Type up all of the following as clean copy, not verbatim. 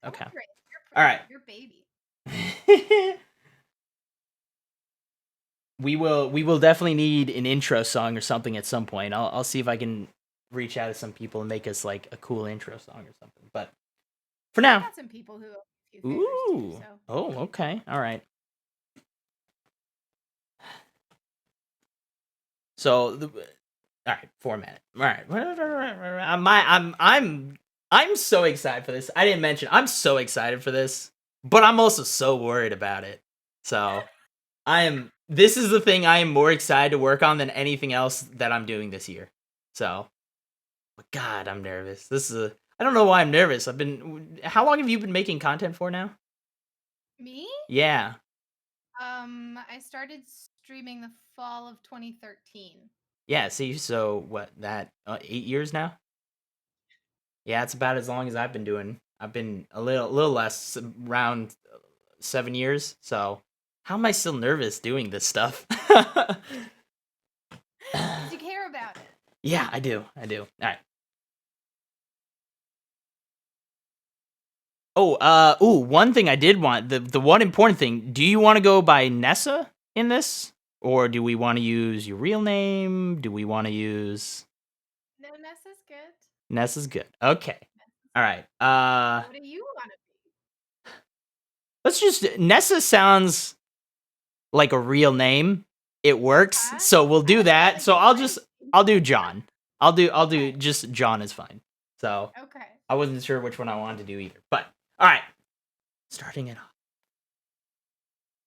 Okay. You're All right. You're baby. We will definitely need an intro song or something at some point. I'll see if I can reach out to some people and make us like a cool intro song or something. But for now, I got some people who have a few favors too. So. Oh, okay. All right. So, all right, format. All right. I'm so excited for this. I didn't mention I'm so excited for this, but I'm also so worried about it. So, this is the thing I am more excited to work on than anything else that I'm doing this year. So, but God, I'm nervous. I don't know why I'm nervous. How long have you been making content for now? Me? Yeah. I started streaming the fall of 2013. Yeah, see, so what, 8 years now? Yeah, it's about as long as I've been doing. I've been a little less, around 7 years. So, how am I still nervous doing this stuff? Because you care about it. Yeah, I do. All right. One thing I did want, the one important thing, do you want to go by Nessa in this? Or do we want to use your real name? Do we want to use... No, Nessa's good. Nessa's good. Okay. All right. What do you want to be? Let's just... Nessa sounds like a real name. It works. So we'll do that. So I'll do Jon. I'll do just Jon is fine. So okay. I wasn't sure which one I wanted to do either. But all right. Starting it off.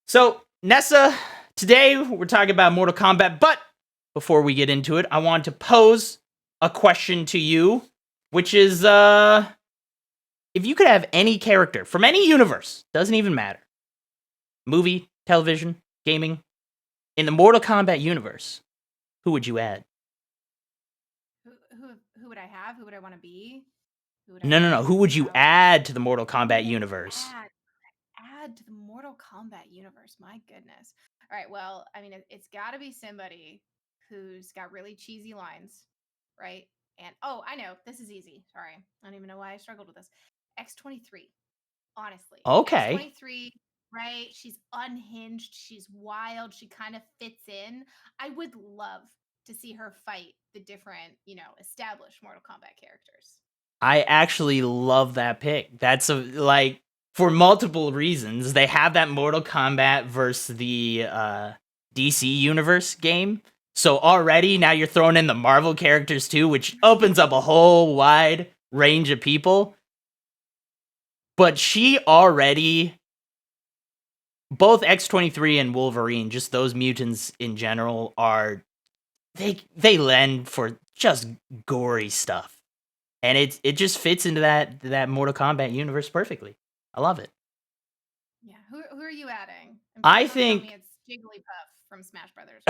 So Nessa, today we're talking about Mortal Kombat, but before we get into it, I want to pose a question to you, which is if you could have any character from any universe, doesn't even matter. Movie, television, gaming, in the Mortal Kombat universe, who would you add? Who would I have? Who would I want to be? No. Who would you add to the Mortal Kombat universe? Add to the Mortal Kombat universe. My goodness. All right. Well, I mean, it's got to be somebody who's got really cheesy lines, right? And I know this is easy. Sorry, I don't even know why I struggled with this. X-23. Honestly. Okay. X-23. Right? She's unhinged. She's wild. She kind of fits in. I would love to see her fight the different, established Mortal Kombat characters. I actually love that pick. That's for multiple reasons. They have that Mortal Kombat versus the DC Universe game. So already now you're throwing in the Marvel characters too, which opens up a whole wide range of people. But she already... Both X-23 and Wolverine, just those mutants in general, are... They lend for just gory stuff. And it just fits into that Mortal Kombat universe perfectly. I love it. Yeah, who are you adding? I think it's Jigglypuff from Smash Brothers.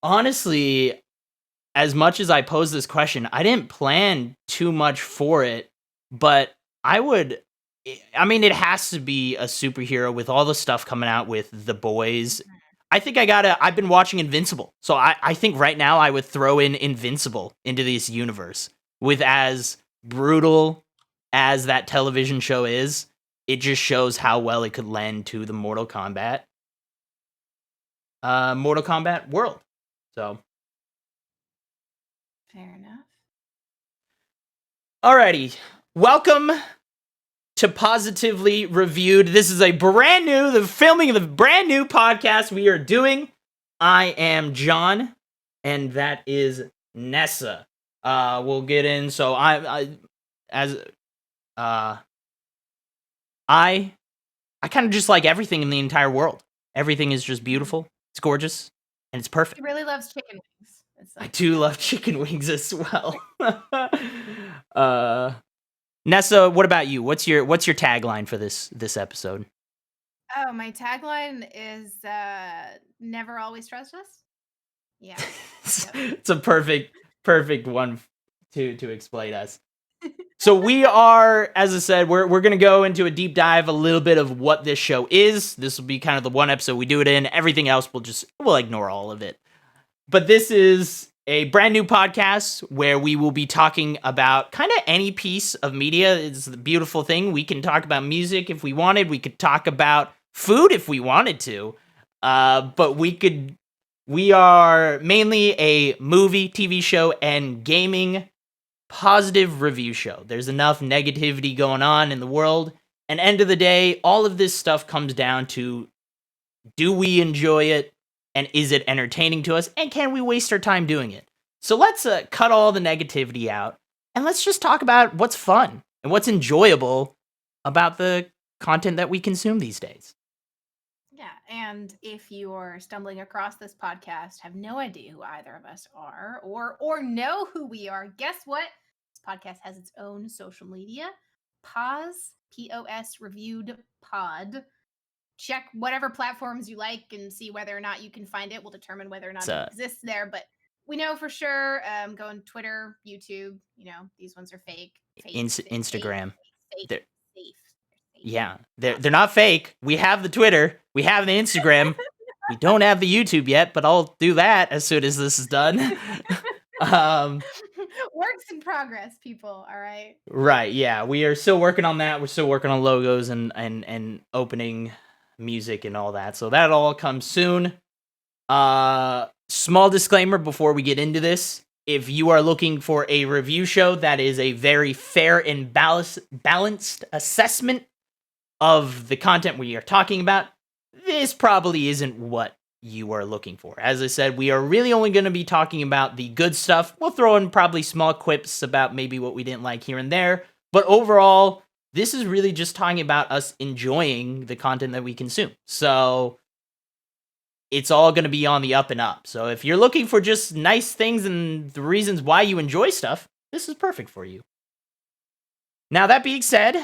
Honestly, as much as I pose this question, I didn't plan too much for it, but it has to be a superhero with all the stuff coming out with The Boys. I think I've been watching Invincible. So I think right now I would throw in Invincible into this universe. With as brutal as that television show is, it just shows how well it could lend to the Mortal Kombat world. So. Fair enough. Alrighty. Welcome to Positively Reviewed. This is the filming of the brand new podcast we are doing. I am Jon, and that is Nessa. We'll get in. So I kind of just like everything in the entire world. Everything is just beautiful. It's gorgeous, and it's perfect. He really loves chicken wings. I do love chicken wings as well. Nessa, what about you? What's your tagline for this episode? Oh, my tagline is never always trust us. Yeah. It's a perfect one to explain us. So we are, as I said, we're going to go into a deep dive, a little bit of what this show is. This will be kind of the one episode we do it in. Everything else we'll ignore all of it. But this is a brand new podcast where we will be talking about kind of any piece of media. It's the beautiful thing. We can talk about music if we wanted. We could talk about food if we wanted to. But we are mainly a movie, TV show, and gaming positive review show. There's enough negativity going on in the world. And end of the day, all of this stuff comes down to, do we enjoy it? And is it entertaining to us? And can we waste our time doing it? So let's cut all the negativity out and let's just talk about what's fun and what's enjoyable about the content that we consume these days. Yeah, and if you're stumbling across this podcast, have no idea who either of us are, or know who we are, guess what? This podcast has its own social media. Pause, POS reviewed pod. Check whatever platforms you like and see whether or not you can find it. We'll determine whether or not it exists there. But we know for sure. Go on Twitter, YouTube. These ones are fake. Instagram. Safe. Yeah, they're not fake. We have the Twitter. We have the Instagram. We don't have the YouTube yet, but I'll do that as soon as this is done. Works in progress, people. All right. Right. Yeah, we are still working on that. We're still working on logos and opening music and all that. So that all comes soon. Small disclaimer before we get into this. If you are looking for a review show that is a very fair and balanced assessment of the content we are talking about, this probably isn't what you are looking for. As I said, we are really only going to be talking about the good stuff. We'll throw in probably small quips about maybe what we didn't like here and there. But overall, this is really just talking about us enjoying the content that we consume. So it's all going to be on the up and up. So if you're looking for just nice things and the reasons why you enjoy stuff, this is perfect for you. Now, that being said,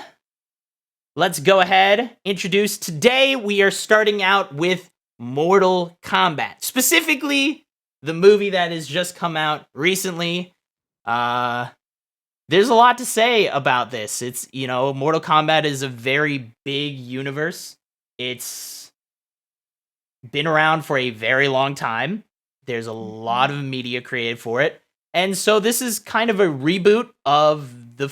let's go ahead, introduce. Today, we are starting out with Mortal Kombat. Specifically, the movie that has just come out recently. There's a lot to say about this. It's, Mortal Kombat is a very big universe. It's been around for a very long time. There's a lot of media created for it. And so this is kind of a reboot of the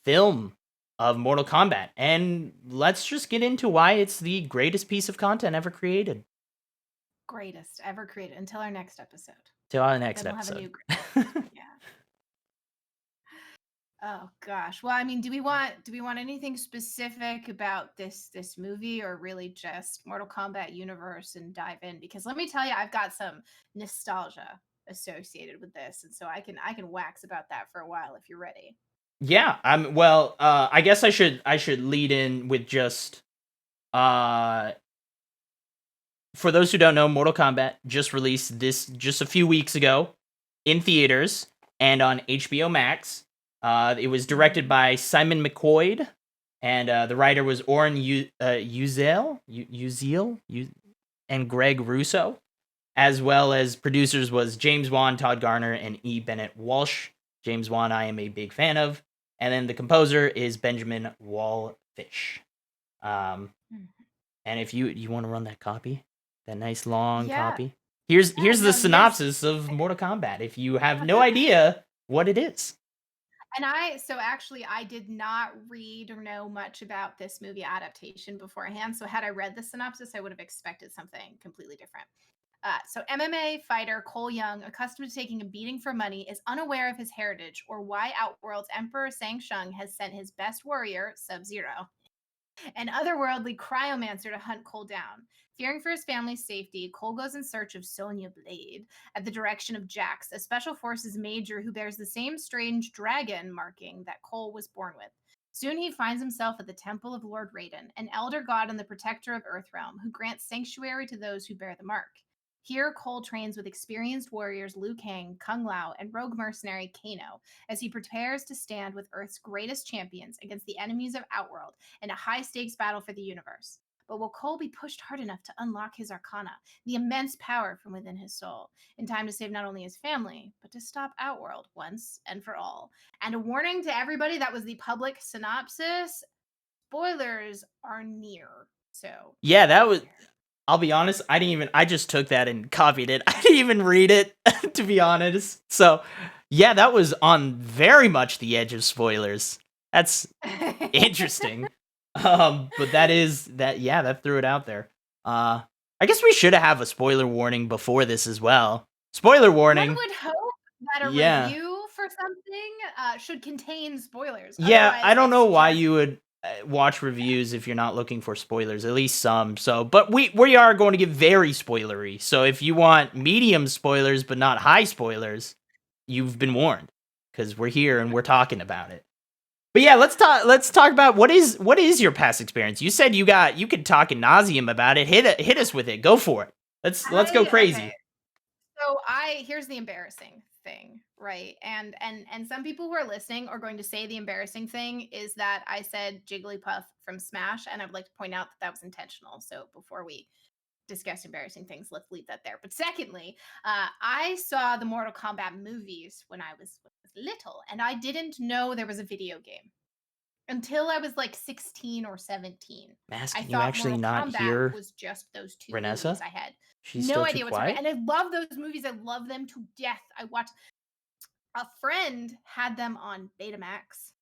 film of Mortal Kombat. And let's just get into why it's the greatest piece of content ever created. Greatest ever created until our next episode. Till our next Then we'll episode. Have a new yeah. Oh gosh. Well, I mean, do we want anything specific about this movie, or really just Mortal Kombat universe and dive in? Because let me tell you, I've got some nostalgia associated with this, and so I can wax about that for a while if you're ready. Yeah, I guess I should lead in with just for those who don't know, Mortal Kombat just released this just a few weeks ago in theaters and on HBO Max. It was directed by Simon McQuoid, and the writer was Oren Uziel, and Greg Russo, as well as producers was James Wan, Todd Garner, and E. Bennett Walsh. James Wan, I am a big fan of. And then the composer is Benjamin Wallfish. And if you want to run that copy, that nice long copy, here's the synopsis of Mortal Kombat. If you have no idea what it is. And I did not read or know much about this movie adaptation beforehand. So had I read the synopsis, I would have expected something completely different. So MMA fighter Cole Young, accustomed to taking a beating for money, is unaware of his heritage or why Outworld's Emperor Sang Shung has sent his best warrior, Sub-Zero, an otherworldly cryomancer, to hunt Cole down. Fearing for his family's safety, Cole goes in search of Sonya Blade at the direction of Jax, a special forces major who bears the same strange dragon marking that Cole was born with. Soon he finds himself at the temple of Lord Raiden, an elder god and the protector of Earthrealm, who grants sanctuary to those who bear the mark. Here, Cole trains with experienced warriors Liu Kang, Kung Lao, and rogue mercenary Kano as he prepares to stand with Earth's greatest champions against the enemies of Outworld in a high-stakes battle for the universe. But will Cole be pushed hard enough to unlock his arcana, the immense power from within his soul, in time to save not only his family, but to stop Outworld once and for all? And a warning to everybody, that was the public synopsis. Spoilers are near. So yeah, that was I'll be honest, I just took that and copied it. I didn't even read it, to be honest. So, yeah, that was on very much the edge of spoilers. That's interesting. But that threw it out there. I guess we should have a spoiler warning before this as well. Spoiler warning. One would hope that a Yeah. review for something should contain spoilers. Yeah, Otherwise, I don't know it's why just you would watch reviews if you're not looking for spoilers, at least some. So, but we are going to get very spoilery. So if you want medium spoilers but not high spoilers, you've been warned because we're here and we're talking about it. But yeah, let's talk about what is your past experience. You said you could talk ad nauseum about it. Hit us with it. Go for it. Let's go crazy. Okay. So here's the embarrassing thing, right? And some people who are listening are going to say the embarrassing thing is that I said Jigglypuff from Smash, and I would like to point out that that was intentional. So before we discuss embarrassing things, let's leave that there. But secondly, I saw the Mortal Kombat movies when I was little, and I didn't know there was a video game until I was like 16 or 17. Mass, I can you thought actually Mortal not Kombat hear was just those two Renessa? movies. I had She's no still idea too what's happening. quiet. And I love those movies. I love them to death. I watched a friend had them on Betamax.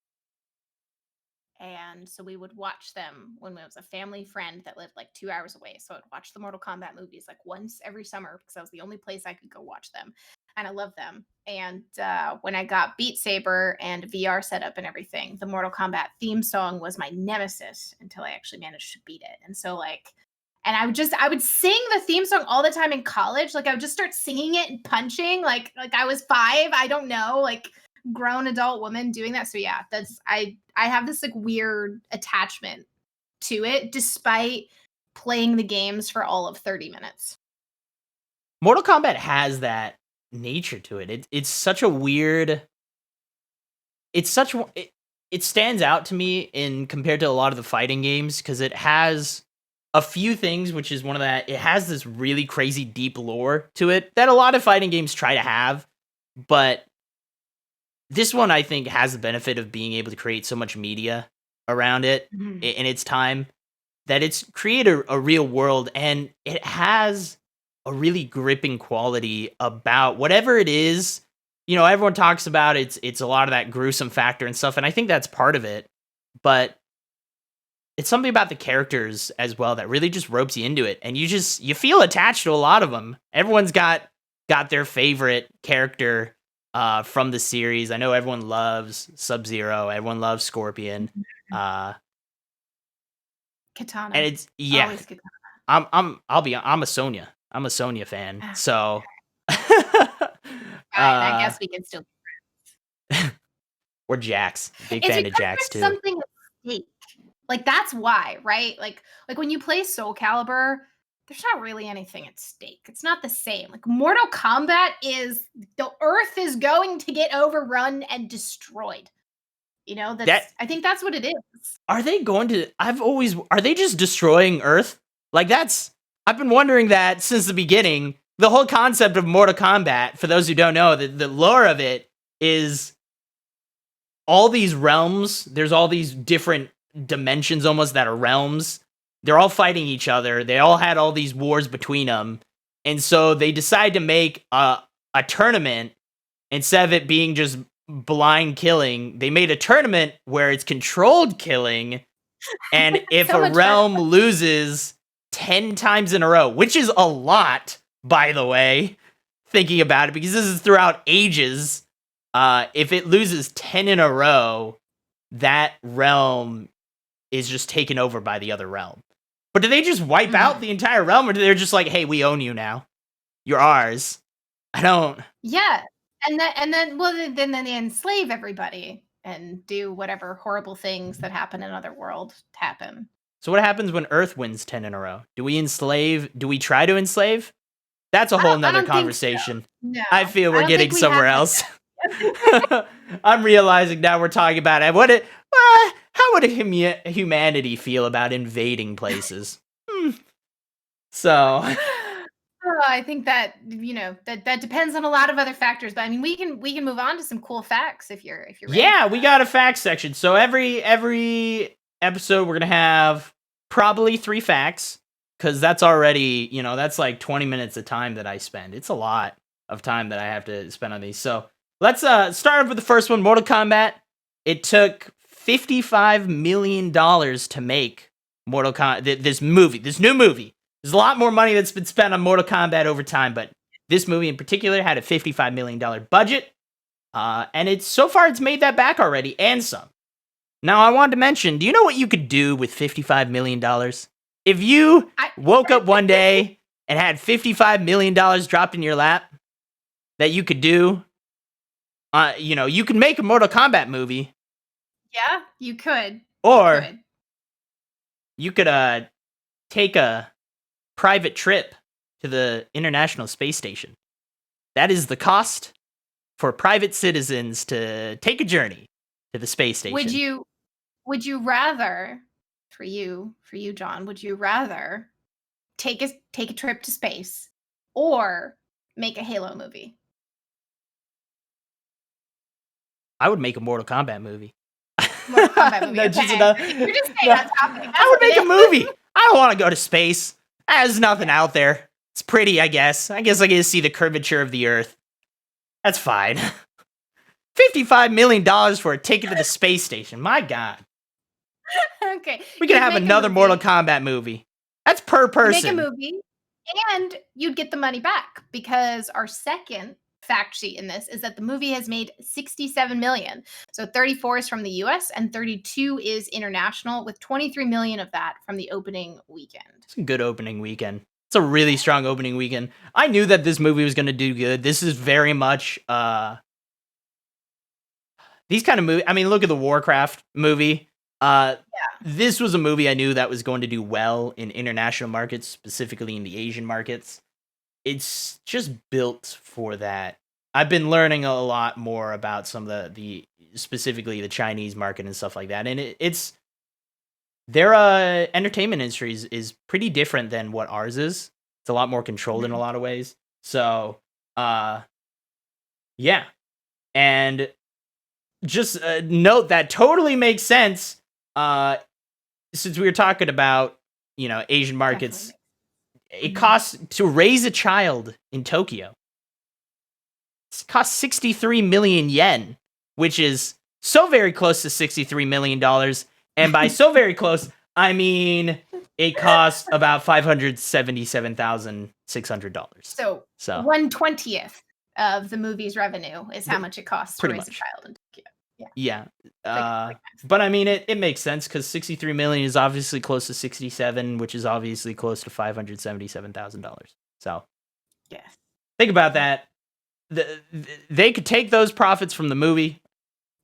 And so we would watch them when it was a family friend that lived like 2 hours away. So I'd watch the Mortal Kombat movies like once every summer because that was the only place I could go watch them. And I love them. And when I got Beat Saber and VR setup and everything, the Mortal Kombat theme song was my nemesis until I actually managed to beat it. And so and I would sing the theme song all the time in college. Like I would just start singing it and punching like I was 5. I don't know, like grown adult woman doing that. So yeah, that's I have this like weird attachment to it despite playing the games for all of 30 minutes. Mortal Kombat has that nature to it. It's such a weird. It stands out to me in compared to a lot of the fighting games because it has a few things, which is one of that. It has this really crazy deep lore to it that a lot of fighting games try to have, but this one I think has the benefit of being able to create so much media around it in its time that it's created a real world, and it has a really gripping quality about whatever it is. You know, everyone talks about it's a lot of that gruesome factor and stuff, and I think that's part of it. But it's something about the characters as well that really just ropes you into it, and you feel attached to a lot of them. Everyone's got their favorite character from the series. I know everyone loves Sub-Zero, everyone loves Scorpion. Katana. And it's Always Katana. I'm a Sonya. I'm a Sonya fan. So I guess we can still be friends. Or Jax. Big it's fan of Jax too. Something at stake. Like that's why, right? Like when you play Soul Calibur, there's not really anything at stake. It's not the same. Like Mortal Kombat is the Earth is going to get overrun and destroyed. You know, I think that's what it is. Are they going to are they just destroying Earth? Like I've been wondering that since the beginning. The whole concept of Mortal Kombat, for those who don't know, the lore of it is all these realms, there's all these different dimensions almost that are realms. They're all fighting each other. They all had all these wars between them. And so they decide to make a tournament instead of it being just blind killing. They made a tournament where it's controlled killing. And if a realm loses 10 times in a row, which is a lot, by the way, thinking about it, because this is throughout ages, if it loses 10 in a row, that realm is just taken over by the other realm. But do they just wipe out the entire realm, or do they just like, hey, we own you now? You're ours. I don't. Yeah. And then they enslave everybody and do whatever horrible things that happen in other worlds happen. So what happens when Earth wins 10 in a row? Do we enslave? Do we try to enslave? That's a whole nother conversation. So. No, I feel we're getting somewhere else. I'm realizing now we're talking about it. How would humanity feel about invading places? So I think that that depends on a lot of other factors. But I mean, we can move on to some cool facts if you're ready. Yeah, we got a fact section. So every episode we're gonna have probably 3 facts. because that's already, that's like 20 minutes of time that I spend. It's a lot of time that I have to spend on these. So let's start off with the first one, Mortal Kombat. It took $55 million to make Mortal Kombat, this new movie. There's a lot more money that's been spent on Mortal Kombat over time, but this movie in particular had a $55 million budget. And so far it's made that back already and some. Now I wanted to mention, do you know what you could do with $55 million? If you woke up one day and had $55 million dropped in your lap that you could do, you could make a Mortal Kombat movie. Yeah, you could. Or you could take a private trip to the International Space Station. That is the cost for private citizens to take a journey to the space station. Would you rather, for you, John, would you rather take a trip to space or make a Halo movie? I would make a Mortal Kombat movie. Mortal Kombat movie. You're just staying on topic. I would make a movie. I don't want to go to space. There's nothing out there. It's pretty, I guess. I guess I get to see the curvature of the Earth. That's fine. $55 million for a ticket to the space station. My God. Okay. We could have another Mortal Kombat movie. That's per person. Make a movie, and you'd get the money back, because our second fact sheet in this is that the movie has made $67 million. So 34 is from the US and 32 is international, with 23 million of that from the opening weekend. It's a good opening weekend. It's a really strong opening weekend. I knew that this movie was going to do good. This is very much these kind of movies. I mean, look at the Warcraft movie. This was a movie I knew that was going to do well in international markets, specifically in the Asian markets. It's just built for that. I've been learning a lot more about some of the specifically the Chinese market and stuff like that, and it's their entertainment industry is pretty different than what ours is. It's a lot more controlled in a lot of ways. So, yeah, and just note that totally makes sense. Since we were talking about, Asian markets, definitely. It costs to raise a child in Tokyo. It costs 63 million yen, which is so very close to $63 million. And by so very close, I mean it costs about $577,600. So 1/20th of the movie's revenue is how much it costs to raise a child in Tokyo. Yeah. But I mean, it makes sense, because 63 million is obviously close to 67, which is obviously close to $577,000. So, yes, think about that. They could take those profits from the movie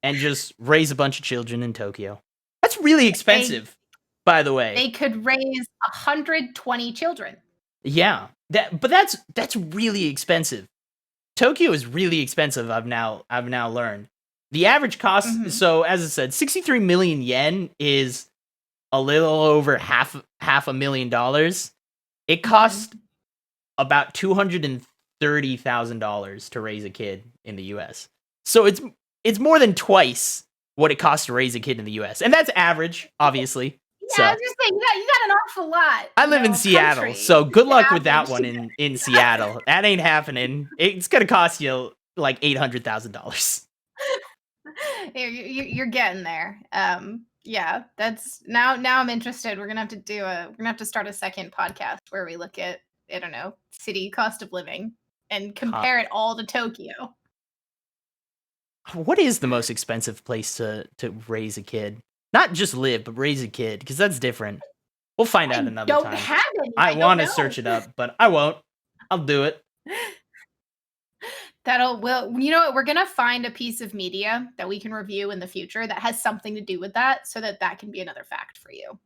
and just raise a bunch of children in Tokyo. That's really expensive, by the way. They could raise 120 children. Yeah, but that's really expensive. Tokyo is really expensive. I've now learned. The average cost, so as I said, 63 million yen is a little over half $500,000. It costs about $230,000 to raise a kid in the US. So it's more than twice what it costs to raise a kid in the US. And that's average, obviously. Yeah, so, I was just saying, you got an awful lot. I live in Seattle, so good luck with that one in Seattle. That ain't happening. It's going to cost you like $800,000. You're getting there. Yeah, that's now I'm interested. We're gonna have to start a second podcast where we look at, I don't know, city cost of living and compare it all to Tokyo. What is the most expensive place to raise a kid? Not just live, but raise a kid, because that's different. We'll find out another time. Have any. I want to search it up, but I won't. I'll do it. You know what? We're gonna find a piece of media that we can review in the future that has something to do with that, so that can be another fact for you.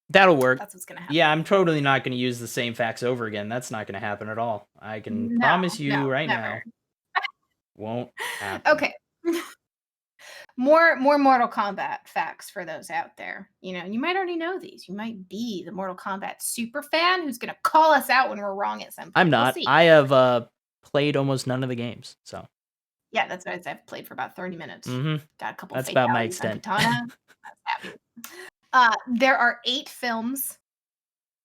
That'll work. That's what's gonna happen. Yeah, I'm totally not gonna use the same facts over again. That's not gonna happen at all. I can promise you now. Won't happen. Okay. More Mortal Kombat facts for those out there. You might already know these. You might be the Mortal Kombat super fan who's gonna call us out when we're wrong at some point. I'm not. I have played almost none of the games, so yeah, that's what I've played for about 30 minutes. Got a couple. That's about my extent. There are 8 films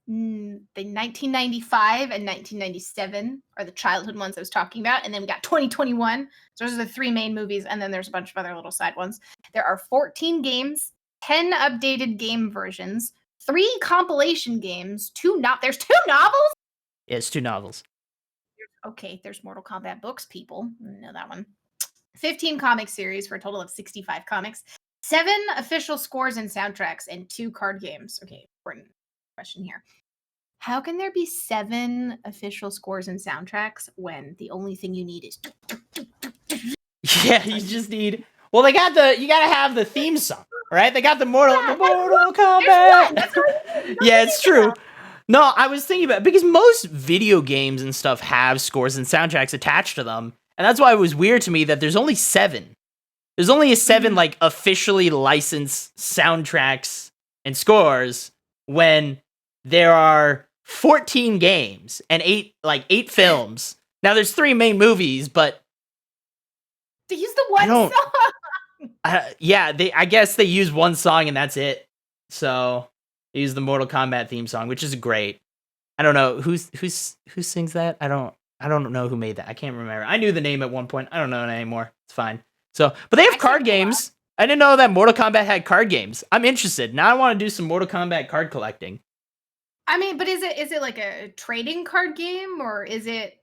The 1995 and 1997 are the childhood ones I was talking about, and then we got 2021. So those are the three main movies, and then there's a bunch of other little side ones. There are 14 games, 10 updated game versions, 3 compilation games, there's 2 novels? Yeah, it's 2 novels. Okay, there's Mortal Kombat books, people. Know that one. 15 comic series for a total of 65 comics, 7 official scores and soundtracks, and 2 card games. Okay, important question here. How can there be 7 official scores and soundtracks when the only thing you need is Yeah, you just need. Well, you gotta have the theme song, right? They got the Mortal Kombat. Yeah, it's true. No, I was thinking about it because most video games and stuff have scores and soundtracks attached to them, and that's why it was weird to me that there's only 7. There's only 7 like officially licensed soundtracks and scores when there are 14 games and 8 films. Now there's 3 main movies, but to use the one song. I guess they use one song and that's it. So they use the Mortal Kombat theme song, which is great. I don't know who sings that. I don't know who made that. I can't remember. I knew the name at one point. I don't know it anymore. It's fine. So, but they have card games. I didn't know that Mortal Kombat had card games. I'm interested. Now I want to do some Mortal Kombat card collecting. I mean, but is it like a trading card game, or is it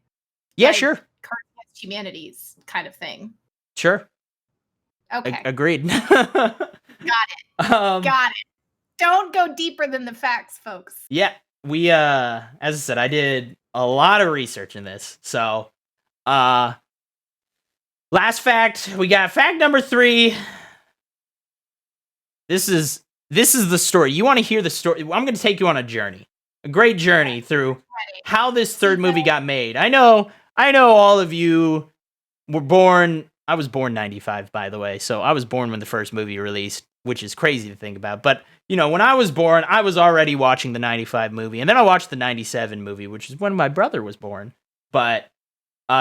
Yeah, sure. Cards Against Humanities kind of thing? Sure. Okay. Agreed. Got it. Got it. Don't go deeper than the facts, folks. Yeah. We as I said, I did a lot of research in this. So last fact, we got fact number 3. This is the story. You want to hear the story? I'm going to take you on a journey. A great journey through how this third movie got made. I know all of you were born. I was born 95, by the way. So I was born when the first movie released, which is crazy to think about. But, when I was born, I was already watching the 95 movie. And then I watched the 97 movie, which is when my brother was born. But,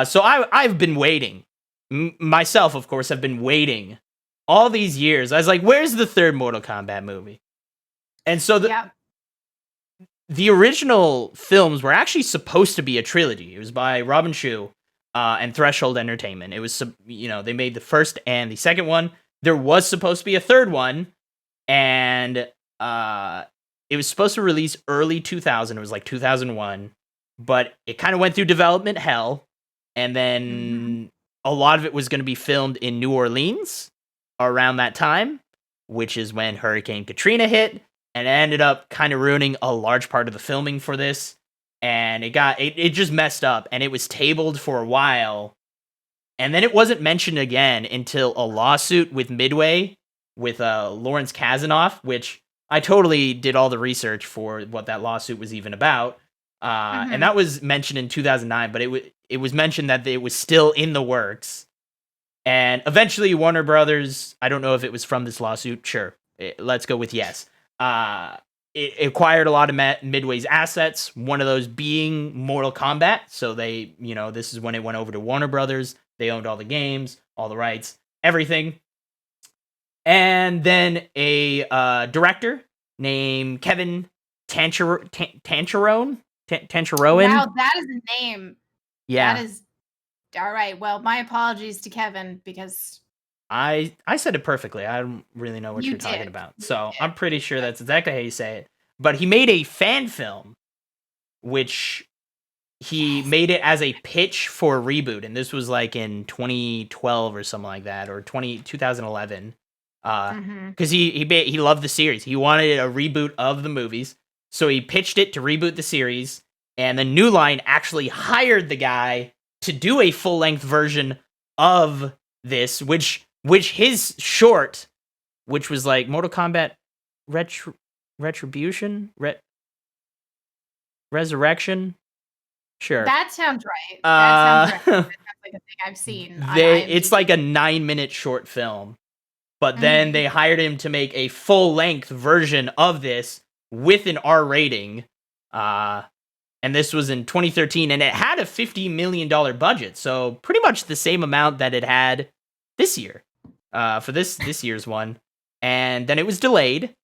so I've been waiting. Myself, of course, have been waiting all these years. I was like, where's the third Mortal Kombat movie? And so the original films were actually supposed to be a trilogy. It was by Robin Shou and Threshold Entertainment. It was, they made the first and the second one. There was supposed to be a third one, and it was supposed to release early 2000. It was like 2001, but it kind of went through development hell, and then a lot of it was going to be filmed in New Orleans around that time, which is when Hurricane Katrina hit. And it ended up kind of ruining a large part of the filming for this. And it just messed up. And it was tabled for a while. And then it wasn't mentioned again until a lawsuit with Midway with Lawrence Kasanoff, which I totally did all the research for what that lawsuit was even about. And that was mentioned in 2009, but it was mentioned that it was still in the works. And eventually Warner Brothers, I don't know if it was from this lawsuit. Sure. Let's go with yes. It acquired a lot of Midway's assets, one of those being Mortal Kombat. So they, this is when it went over to Warner Brothers. They owned all the games, all the rights, everything. And then a director named Kevin Tancharoen. Wow, that is a name. Yeah. That is all right. Well, my apologies to Kevin because I said it perfectly. I don't really know what you're talking about. So I'm pretty sure that's exactly how you say it. But he made a fan film, which he made it as a pitch for a reboot. And this was like in 2012 or something like that, or 2011. Because he loved the series. He wanted a reboot of the movies. So he pitched it to reboot the series. And the New Line actually hired the guy to do a full-length version of this, which his short, which was like Mortal Kombat Retribution? Resurrection? Sure. That sounds right. That sounds like a thing I've seen. It's like a 9-minute short film. But then they hired him to make a full-length version of this with an R rating. And this was in 2013, and it had a $50 million budget. So pretty much the same amount that it had this year. For this year's one. And then it was delayed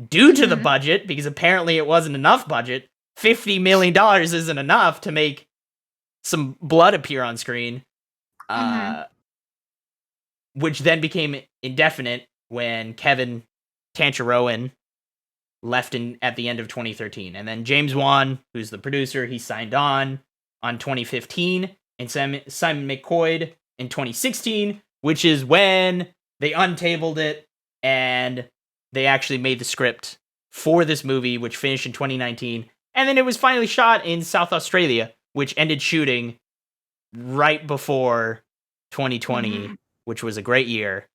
due to the budget, because apparently it wasn't enough budget. $50 million isn't enough to make some blood appear on screen, which then became indefinite when Kevin Tancharoen left at the end of 2013. And then James Wan, who's the producer, he signed on 2015, and Simon McCoy in 2016, which is when they untabled it and they actually made the script for this movie, which finished in 2019. And then it was finally shot in South Australia, which ended shooting right before 2020, which was a great year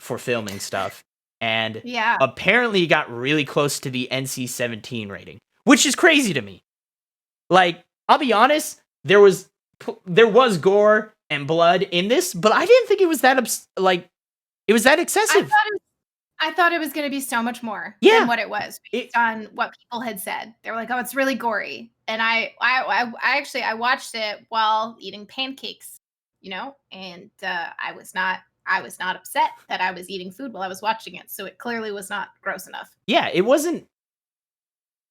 for filming stuff. And apparently got really close to the NC-17 rating, which is crazy to me. Like, I'll be honest, there was gore and blood in this, but I didn't think it was that it was that excessive. I thought it was going to be so much more than what it was based on what people had said. They were like, "Oh, it's really gory," and I actually watched it while eating pancakes, and I was not upset that I was eating food while I was watching it, so it clearly was not gross enough. Yeah, it wasn't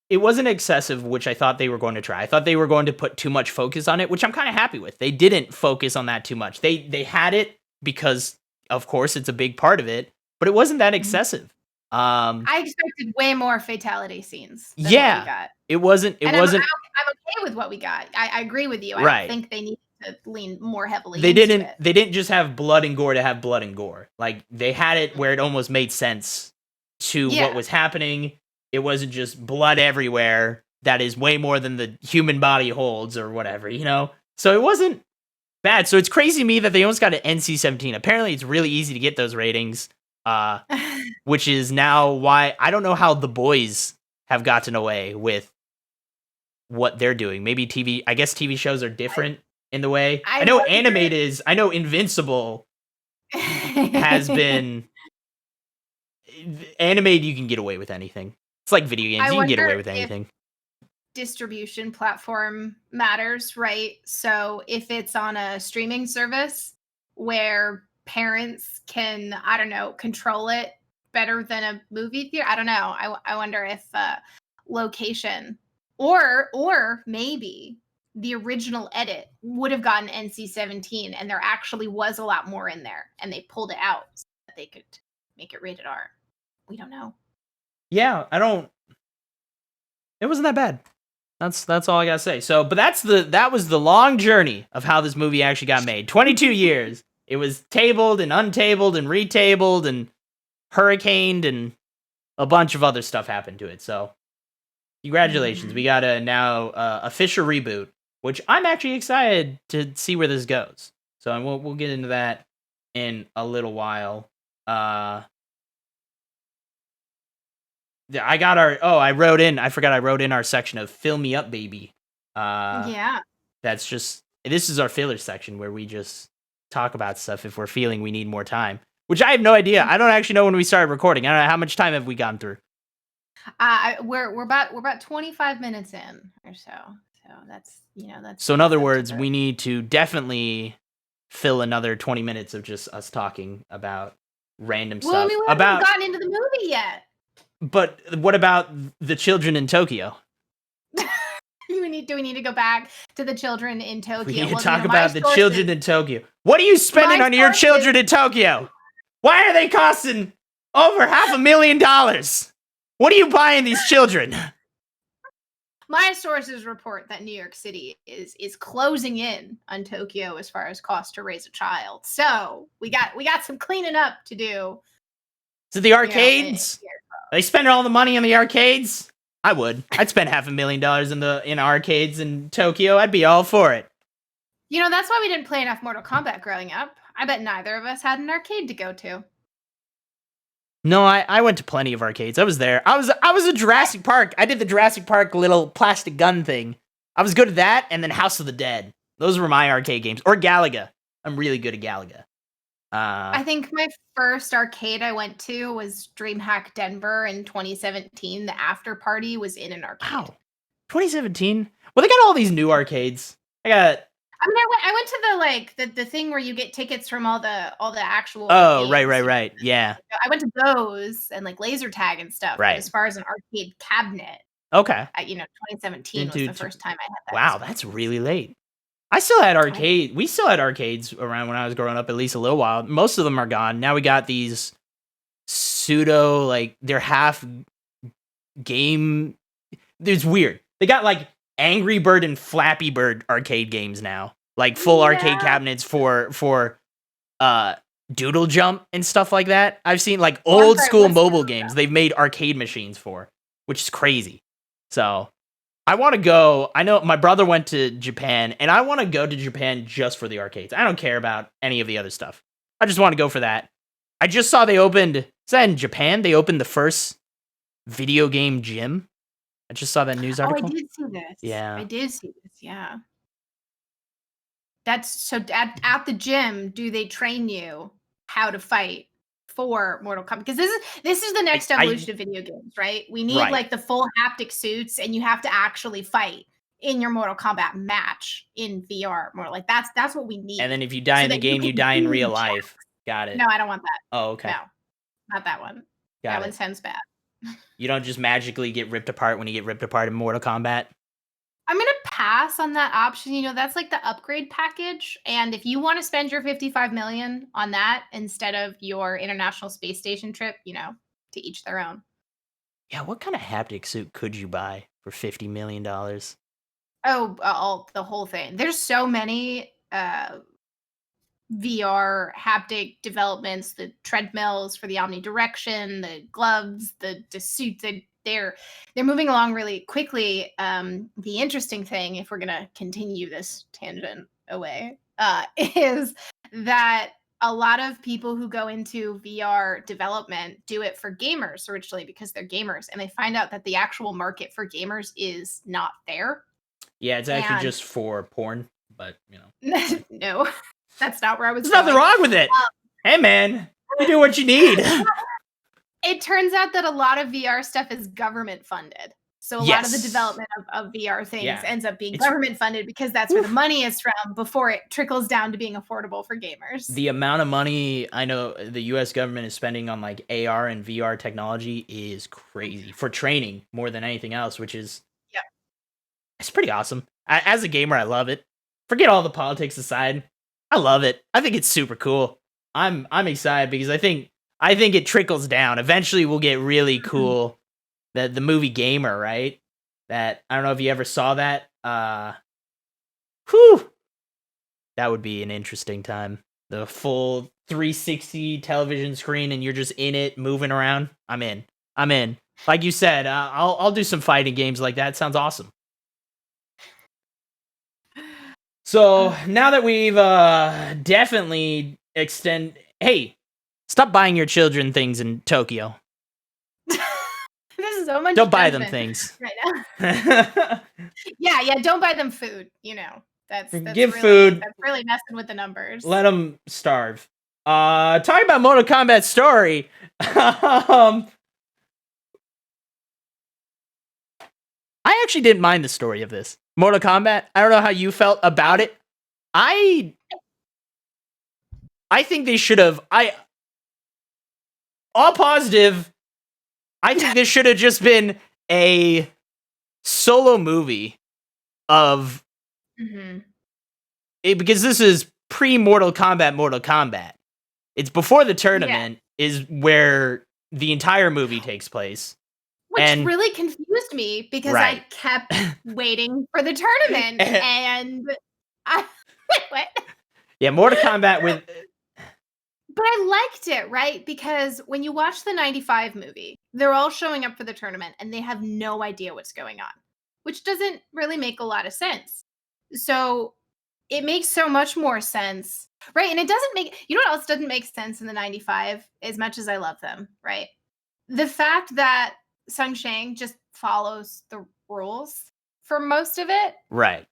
excessive, which I thought they were going to try. I thought they were going to put too much focus on it, which I'm kind of happy with. They didn't focus on that too much. They had it because, of course, it's a big part of it, but it wasn't that excessive. I expected way more fatality scenes than what we got. It wasn't. I'm okay with what we got. I agree with you. I don't think they need to lean more heavily into it. They didn't just have blood and gore to have blood and gore. Like, they had it where it almost made sense to what was happening. It wasn't just blood everywhere. That is way more than the human body holds or whatever, So it wasn't bad. So it's crazy to me that they almost got an NC-17. Apparently it's really easy to get those ratings, which is now why I don't know how The Boys have gotten away with what they're doing. Maybe I guess TV shows are different in the way. I know animated is. I know Invincible has been animated. You can get away with anything. It's like video games. You can get away with anything. Distribution platform matters, right? So if it's on a streaming service where parents can, I don't know, control it better than a movie theater, I don't know. I wonder if location or maybe the original edit would have gotten NC-17 and there actually was a lot more in there and they pulled it out so that they could make it rated R. We don't know. Yeah, it wasn't that bad. That's all I gotta say. So, but that was the long journey of how this movie actually got made. 22 years. It was tabled and untabled and retabled and hurricaned and a bunch of other stuff happened to it. So, congratulations. We got a now official reboot, which I'm actually excited to see where this goes. So, we'll get into that in a little while. I wrote in our section of Fill Me Up Baby. That's just, this is our filler section where we just talk about stuff if we're feeling we need more time, which I have no idea. I don't actually know when we started recording. I don't know how much time have we gone through. We're about 25 minutes in or so. So that's. So in other words, we need to definitely fill another 20 minutes of just us talking about random stuff. Well, we haven't gotten into the movie yet. But what about the children in Tokyo? Do we need to go back to the children in Tokyo? We need to talk about the children in Tokyo. What are you spending on your children in Tokyo? Why are they costing over $500,000? What are you buying these children? My sources report that New York City is closing in on Tokyo as far as cost to raise a child. So we got some cleaning up to do. So the arcades? Are they spending all the money on the arcades? I would. I'd spend $500,000 in arcades in Tokyo. I'd be all for it. That's why we didn't play enough Mortal Kombat growing up. I bet neither of us had an arcade to go to. No, I went to plenty of arcades. I was there. I was at Jurassic Park. I did the Jurassic Park little plastic gun thing. I was good at that, and then House of the Dead. Those were my arcade games. Or Galaga. I'm really good at Galaga. I think my first arcade I went to was DreamHack Denver in 2017. The after party was in an arcade. Wow. 2017? Well, they got all these new arcades. I I mean, I went to the thing where you get tickets from all the actual Oh, games. right. Yeah. I went to those and like laser tag and stuff. But as Right. far as an arcade cabinet, Okay. 2017 was the first time I had that Wow, experience. that's really late. I still had arcade. We still had arcades around when I was growing up, at least a little while. Most of them are gone. Now we got these pseudo, like, they're half game. It's weird. They got like Angry Bird and Flappy Bird arcade games now. Like full arcade cabinets for Doodle Jump and stuff like that. I've seen like old school mobile games they've made arcade machines for, which is crazy. So I want to go. I know my brother went to Japan, and I want to go to Japan just for the arcades. I don't care about any of the other stuff. I just want to go for that. I just saw they opened. Is that in Japan? They opened the first video game gym. I just saw that news article. Oh, I did see this. Yeah. I did see this. Yeah. That's so at the gym, do they train you how to fight for Mortal Kombat? Because this is the next evolution of video games, right? We need like the full haptic suits, and you have to actually fight in your Mortal Kombat match in VR. More like that's what we need. And then if you die in the game, you die in real life. Got it. No, I don't want that. Oh, okay. No, not that one. That one sounds bad. You don't just magically get ripped apart when you get ripped apart in Mortal Kombat? I'm gonna pass on that option. That's like the upgrade package. And if you want to spend your $55 million on that instead of your International Space Station trip, to each their own. Yeah, what kind of haptic suit could you buy for $50 million? Oh, the whole thing. There's so many VR haptic developments, the treadmills for the omnidirection, the gloves, the suits. They're moving along really quickly. The interesting thing, if we're gonna continue this tangent away, is that a lot of people who go into VR development do it for gamers originally because they're gamers, and they find out that the actual market for gamers is not there. Yeah, it's actually just for porn, but no, that's not where I was. There's nothing wrong with it. Hey, man, you do what you need. It turns out that a lot of VR stuff is government funded. So a lot of the development of VR things ends up being government funded because that's where the money is from before it trickles down to being affordable for gamers. The amount of money I know the US government is spending on like AR and VR technology is crazy for training more than anything else, which is it's pretty awesome. As a gamer, I love it. Forget all the politics aside. I love it. I think it's super cool. I'm excited because I think it trickles down. Eventually, we'll get really cool. The movie Gamer, right? That I don't know if you ever saw that. Whew. That would be an interesting time. The full 360 television screen, and you're just in it, moving around. I'm in. Like you said, I'll do some fighting games like that. Sounds awesome. So now that we've definitely hey, stop buying your children things in Tokyo. There's so much. Don't buy them things right now. yeah, don't buy them food. That's give food. That's really messing with the numbers. Let them starve. Talking about Mortal Kombat story. I actually didn't mind the story of this Mortal Kombat. I don't know how you felt about it. I think they should have. All positive. I think this should have just been a solo movie of it, because this is pre-Mortal Kombat. It's before the tournament is where the entire movie takes place. Which really confused me because I kept waiting for the tournament and what? Yeah, Mortal Kombat with... But I liked it, right? Because when you watch the 95 movie, they're all showing up for the tournament and they have no idea what's going on, which doesn't really make a lot of sense. So it makes so much more sense, right? And it doesn't make... You know what else doesn't make sense in the 95 as much as I love them, right? The fact that Sung Shang just follows the rules for most of it. Right.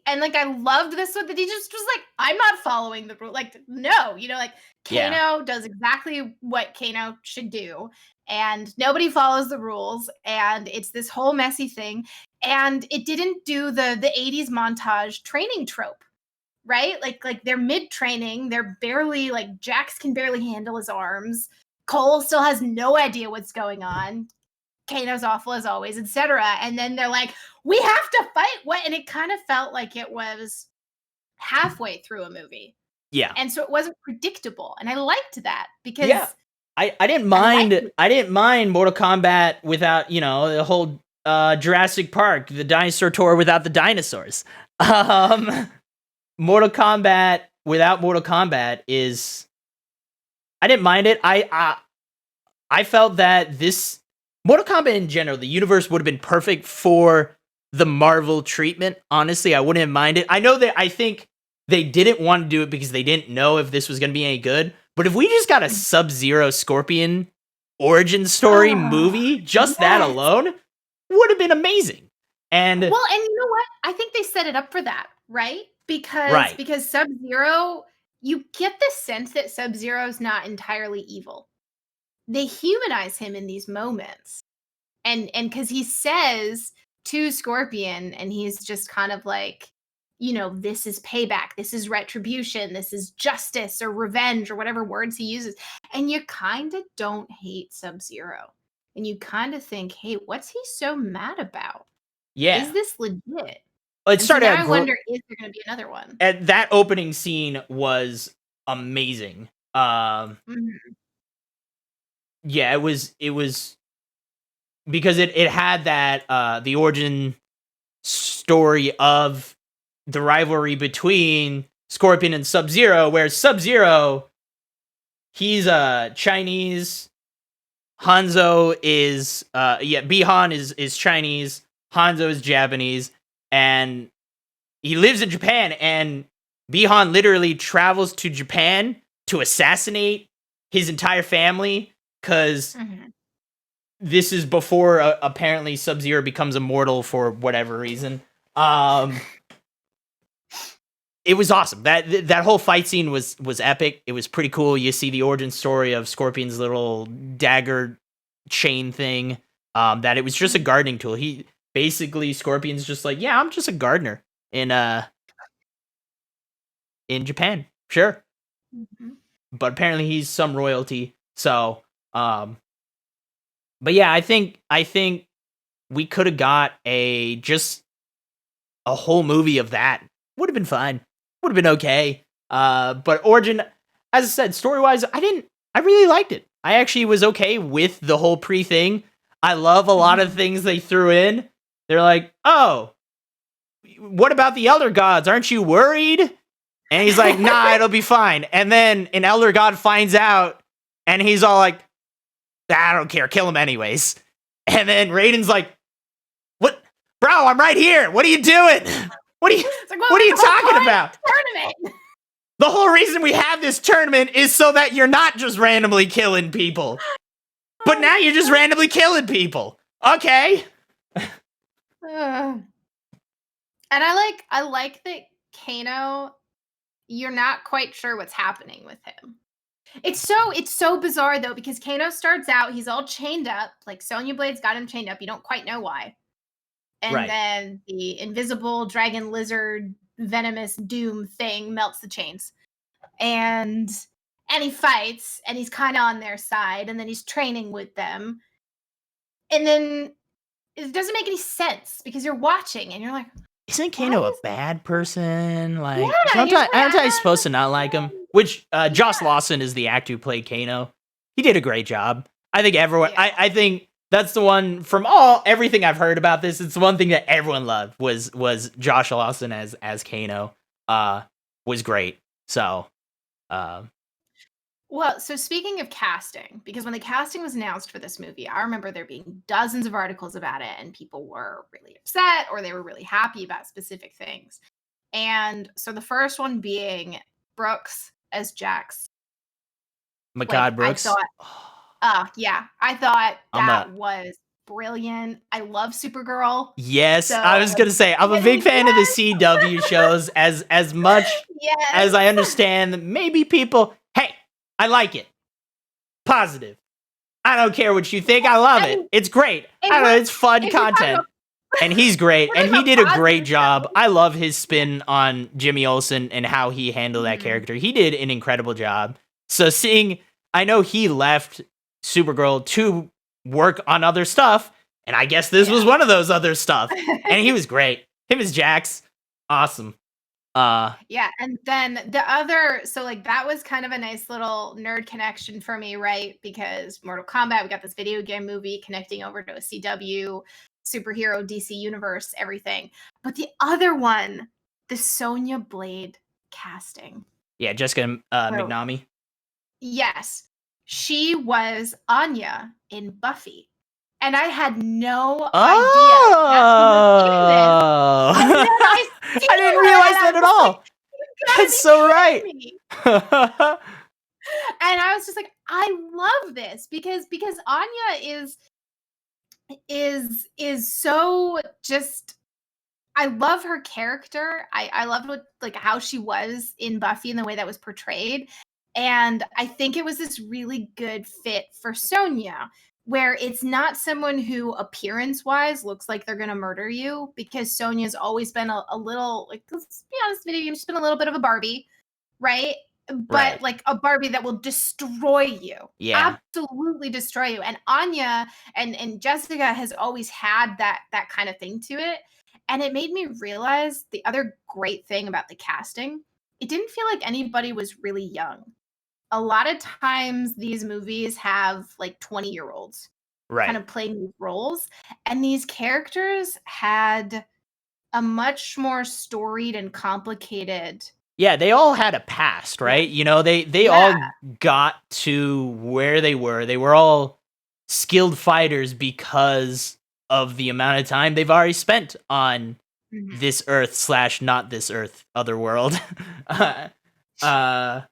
And like I loved this one that he just was like, I'm not following the rule. Like, no, like Kano does exactly what Kano should do. And nobody follows the rules. And it's this whole messy thing. And it didn't do the 80s montage training trope. right? Like they're mid training. They're barely like Jax can barely handle his arms. Cole still has no idea what's going on. Kano's awful as always, etc. And then they're like, we have to fight. What? And it kind of felt like it was halfway through a movie. Yeah. And so it wasn't predictable. And I liked that because I didn't mind Mortal Kombat without, the whole Jurassic Park, the dinosaur tour without the dinosaurs. Mortal Kombat without Mortal Kombat is, I didn't mind it. I felt that this Mortal Kombat in general, the universe would have been perfect for the Marvel treatment. Honestly, I wouldn't have minded. I think they didn't want to do it because they didn't know if this was going to be any good. But if we just got a Sub-Zero Scorpion origin story movie, just that alone would have been amazing. And you know what? I think they set it up for that, right? Because Sub-Zero, you get the sense that Sub-Zero is not entirely evil. They humanize him in these moments. And because he says to Scorpion, and he's just kind of like, this is payback, this is retribution, this is justice or revenge or whatever words he uses. And you kind of don't hate Sub-Zero. And you kind of think, hey, what's he so mad about? Yeah. Is this legit? Well, it started I wonder, is there going to be another one? And that opening scene was amazing. Yeah, it was because it had that the origin story of the rivalry between Scorpion and Sub-Zero, where Sub-Zero, he's Chinese, Hanzo is Bi-Han is Chinese, Hanzo is Japanese, and he lives in Japan, and Bi-Han literally travels to Japan to assassinate his entire family because this is before apparently Sub-Zero becomes immortal for whatever reason. It was awesome. That whole fight scene was epic. It was pretty cool. You see the origin story of Scorpion's little dagger chain thing. That it was just a gardening tool. He basically, Scorpion's just like, yeah, I'm just a gardener in Japan, sure. But apparently he's some royalty. So, but yeah, I think we could have got just a whole movie of that. Would have been fine. Would have been okay. But Origin, as I said, story-wise, I really liked it. I actually was okay with the whole pre-thing. I love a lot of things they threw in. They're like, oh, what about the Elder Gods? Aren't you worried? And he's like, nah, it'll be fine. And then an Elder God finds out, and he's all like, I don't care, kill him anyways. And then Raiden's like, what? Bro, I'm right here. What are you doing? What are you talking about? Tournament. The whole reason we have this tournament is so that you're not just randomly killing people. But now you're just randomly killing people. Okay. And I like that Kano, you're not quite sure what's happening with him. It's so bizarre though, because Kano starts out, he's all chained up, like Sonya Blade's got him chained up, you don't quite know why. And then the invisible dragon lizard venomous doom thing melts the chains. And he fights, and he's kind of on their side, and then he's training with them. And then it doesn't make any sense because you're watching and you're like, isn't Kano a bad person? Like, yeah, aren't I supposed to not like him? Which Josh Lawson is the actor who played Kano. He did a great job. I think everyone. Yeah. I think that's the one from everything I've heard about this. It's the one thing that everyone loved was Josh Lawson as Kano. Was great. So. Well, so speaking of casting, because when the casting was announced for this movie, I remember there being dozens of articles about it, and people were really upset or they were really happy about specific things. And so the first one being Brooks as Jax. Mehcad Brooks. I thought that was brilliant. I love Supergirl. Yes, so, I was gonna say I'm a big fan of the CW shows. As much as I understand, maybe people. Hey, I like it. Positive. I don't care what you think. I love it. It's great. I don't know. It's fun content. And he's great. We're And talking he did about a great positive job. stuff. I love his spin on Jimmy Olsen and how he handled that Mhm. character. He did an incredible job. So I know he left Supergirl to work on other stuff, and I guess this was one of those other stuff. And he was great. Him as Jax, awesome. Yeah, and then that was kind of a nice little nerd connection for me, right? Because Mortal Kombat, we got this video game movie connecting over to a CW, superhero, DC universe, everything. But the other one, the Sonya Blade casting. Yeah, Jessica McNamee. Yes, she was Anya in Buffy. And I had no idea that she was in this. Oh, And then I see I didn't her, realize and that I'm at just like, all. you gotta That's be so right. kidding me. And I was just like, I love this because Anya is so just, I love her character. I loved how she was in Buffy and the way that was portrayed. And I think it was this really good fit for Sonya, where it's not someone who appearance wise looks like they're gonna murder you, because Sonya's always been a little, like, let's be honest, video game's been a little bit of a Barbie, right? But Right. like a Barbie that will destroy you. Yeah. Absolutely destroy you. And Anya and Jessica has always had that kind of thing to it. And it made me realize the other great thing about the casting, it didn't feel like anybody was really young. A lot of times these movies have like 20-year-olds kind Right. of playing these roles, and these characters had a much more storied and complicated. Yeah, they all had a past, Yeah. right? You know, they Yeah. all got to where they were. They were all skilled fighters because of the amount of time they've already spent on Mhm. this earth slash not this earth, other world. uh,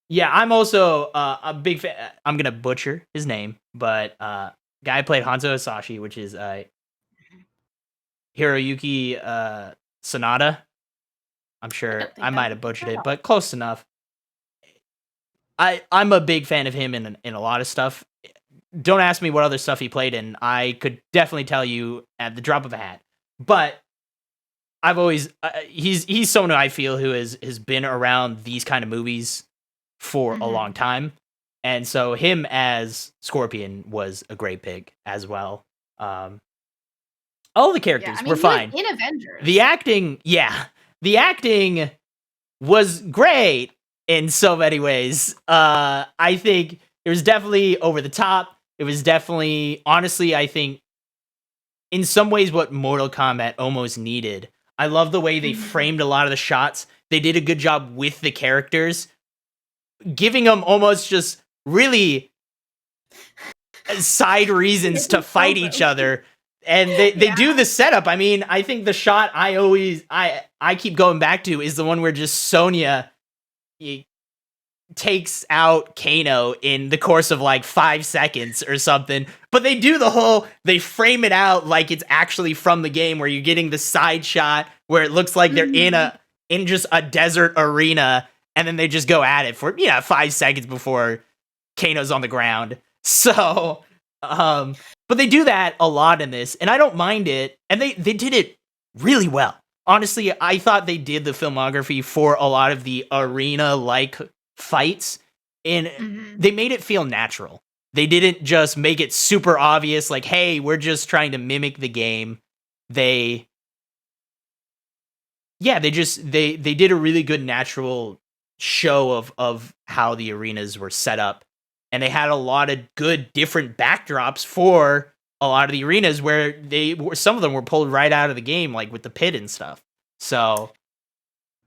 yeah, I'm also a big fan. I'm gonna butcher his name, but guy who played Hanzo Hasashi, which is Hiroyuki Sanada. I'm I sure don't I think might I've have butchered heard it, of. but close enough. I'm a big fan of him in a lot of stuff. Don't ask me what other stuff he played in. I could definitely tell you at the drop of a hat. But I've always he's someone who I feel who has been around these kind of movies for a long Mhm. time, and so him as Scorpion was a great pick as well. All the Yeah, characters I were mean, he was fine. in Avengers. The acting was great in so many ways. I think it was definitely over the top. It was definitely, honestly, I think in some ways what Mortal Kombat almost needed. I love the way they Mhm. framed a lot of the shots. They did a good job with the characters, giving them almost just really side reasons to It's so fight each broken. other. And they Yeah. do the setup. I mean, I think the shot I keep going back to is the one where just Sonya takes out Kano in the course of like 5 seconds or something. But they frame it out like it's actually from the game, where you're getting the side shot where it looks like they're Mhm. in just a desert arena, and then they just go at it for 5 seconds before Kano's on the ground. So, but they do that a lot in this, and I don't mind it. And they did it really well. Honestly, I thought they did the filmography for a lot of the arena like fights, and Mhm. they made it feel natural. They didn't just make it super obvious, like, hey, we're just trying to mimic the game. They they did a really good natural show of how the arenas were set up, and they had a lot of good different backdrops for a lot of the arenas where some of them were pulled right out of the game, like with the pit and stuff. So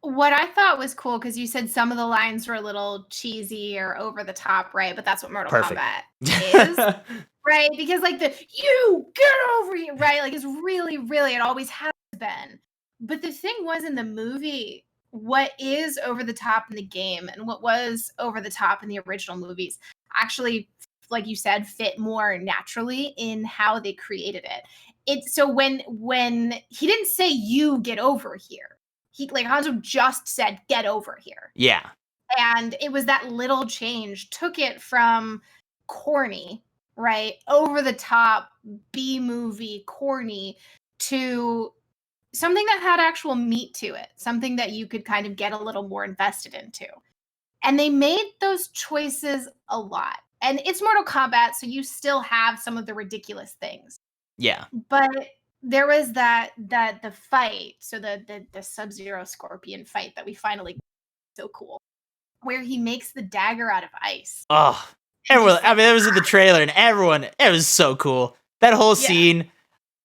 What I thought was cool, because you said some of the lines were a little cheesy or over the top, right? But that's what Mortal perfect. Kombat is, right? Because like you get over here, right? Like it's really, really, it always has been. But the thing was, in the movie, what is over the top in the game and what was over the top in the original movies actually, like you said, fit more naturally in how they created it. So when he didn't say you get over here, he, like, Hanzo just said get over here. Yeah. And it was that little change took it from corny, right? Over the top, B movie, corny, to something that had actual meat to it, something that you could kind of get a little more invested into. And they made those choices a lot. And it's Mortal Kombat, so you still have some of the ridiculous things. Yeah. But there was that the fight, so the Sub-Zero Scorpion fight that we finally so cool, where he makes the dagger out of ice. Oh, everyone! I mean, it was in the trailer, and everyone. It was so cool. That whole scene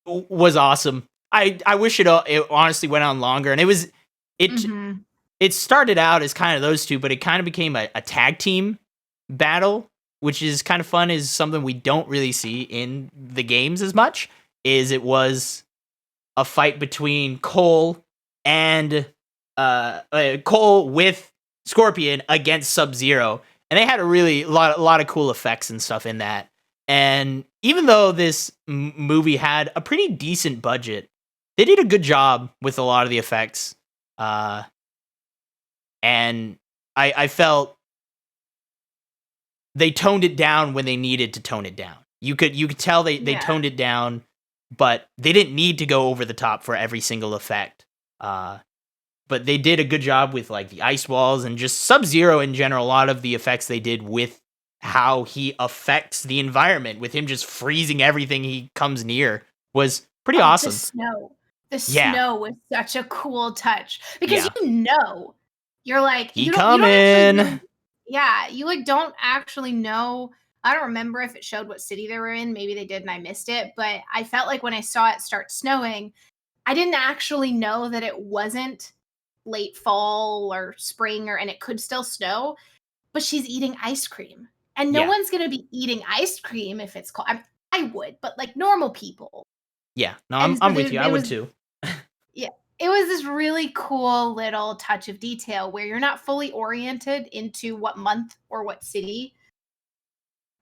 was awesome. I wish it honestly went on longer, and it started out as kind of those two, but it kind of became a tag team battle, which is kind of fun. Is something we don't really see in the games as much. It was a fight between Cole and Cole with Scorpion against Sub-Zero, and they had a really lot of cool effects and stuff in that. And even though this movie had a pretty decent budget, they did a good job with a lot of the effects. And I felt they toned it down when they needed to tone it down. You could tell they toned it down, but they didn't need to go over the top for every single effect. But they did a good job with like the ice walls and just Sub-Zero in general. A lot of the effects they did with how he affects the environment, with him just freezing everything he comes near, was pretty awesome. The snow was such a cool touch because you're like, you coming. You like don't actually know. I don't remember if it showed what city they were in. Maybe they did and I missed it. But I felt like when I saw it start snowing, I didn't actually know that it wasn't late fall or spring and it could still snow. But she's eating ice cream. And no one's going to be eating ice cream if it's cold. I would, but like normal people. Yeah. No, I'm with you. I would too. Yeah. It was this really cool little touch of detail where you're not fully oriented into what month or what city.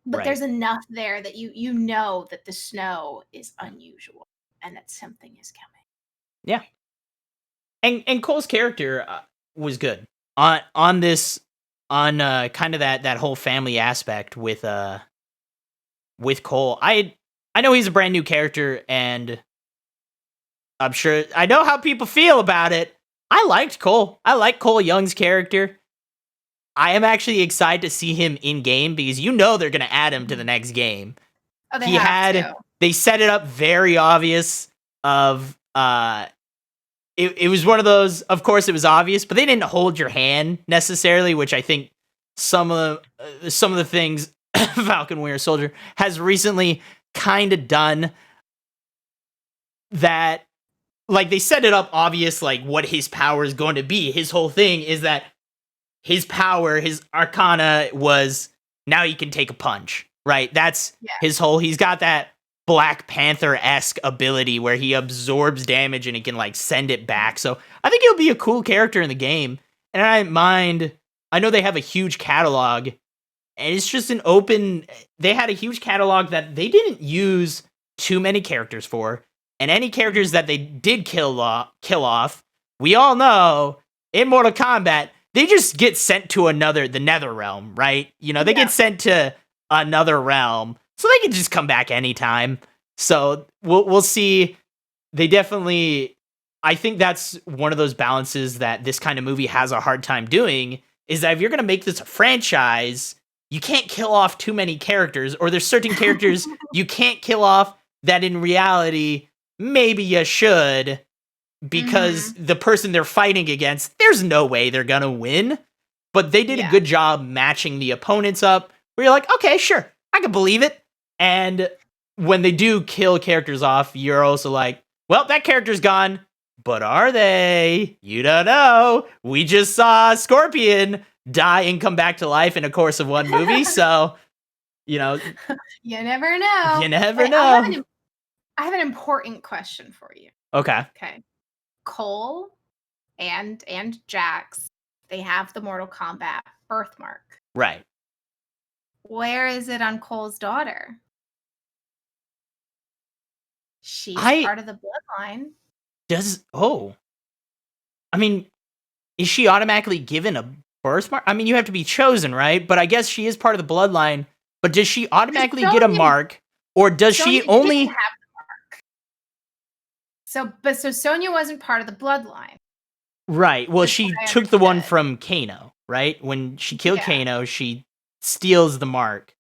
But there's enough there that you know that the snow is unusual and that something is coming. Yeah. And Cole's character was good on kind of that whole family aspect with Cole. I know he's a brand new character, and I'm sure I know how people feel about it. I liked Cole. I like Cole Young's character. I am actually excited to see him in game because they're going to add him to the next game. Oh, they set it up very obvious of it was one of those, of course it was obvious, but they didn't hold your hand necessarily, which I think some of the things Falcon Winter Soldier has recently kind of done that. Like, they set it up obvious, like, what his power is going to be. His whole thing is that his power, his arcana was, now he can take a punch, right? That's his whole, he's got that Black Panther-esque ability where he absorbs damage and he can, like, send it back. So I think he'll be a cool character in the game. And I don't mind, I know they have a huge catalog, and it's just they had a huge catalog that they didn't use too many characters for. And any characters that they did kill off, we all know, in Mortal Kombat, they just get sent to the Nether Realm, right? They get sent to another realm, so they can just come back anytime. So we'll see. They definitely, I think that's one of those balances that this kind of movie has a hard time doing, is that if you're going to make this a franchise, you can't kill off too many characters, or there's certain characters you can't kill off that in reality maybe you should, because the person they're fighting against, there's no way they're gonna win. But they did a good job matching the opponents up, where you're like, okay, sure, I can believe it. And when they do kill characters off, you're also like, well, that character's gone, but are they? You don't know. We just saw Scorpion die and come back to life in a course of one movie, so, you never know. You never know. I have an important question for you. Okay. Cole and Jax, they have the Mortal Kombat birthmark. Right. Where is it on Cole's daughter? She's part of the bloodline. I mean, is she automatically given a birthmark? I mean, you have to be chosen, right? But I guess she is part of the bloodline. But does she automatically get a mark? Or does she only... So Sonya wasn't part of the bloodline. Right. Well, That's she what I took the one understood. from Kano, right? When she killed Yeah. Kano, she steals the mark,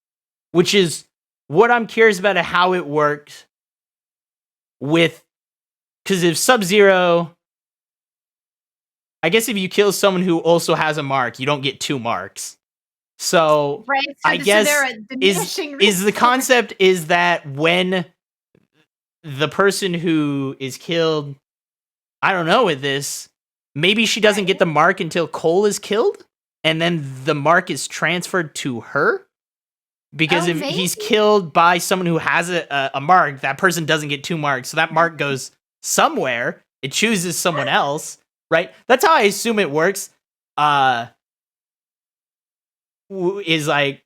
which is what I'm curious about how it works with, because if Sub-Zero, I guess if you kill someone who also has a mark, you don't get 2 marks. So Right. I So they're guess a diminishing is the resource. concept is that when the person who is killed, I don't know with this, maybe she doesn't get the mark until Cole is killed, and then the mark is transferred to her? Because if he's Maybe. killed by someone who has a mark, that person doesn't get 2 marks, so that mark goes somewhere. It chooses someone else, right? That's how I assume it works. Is like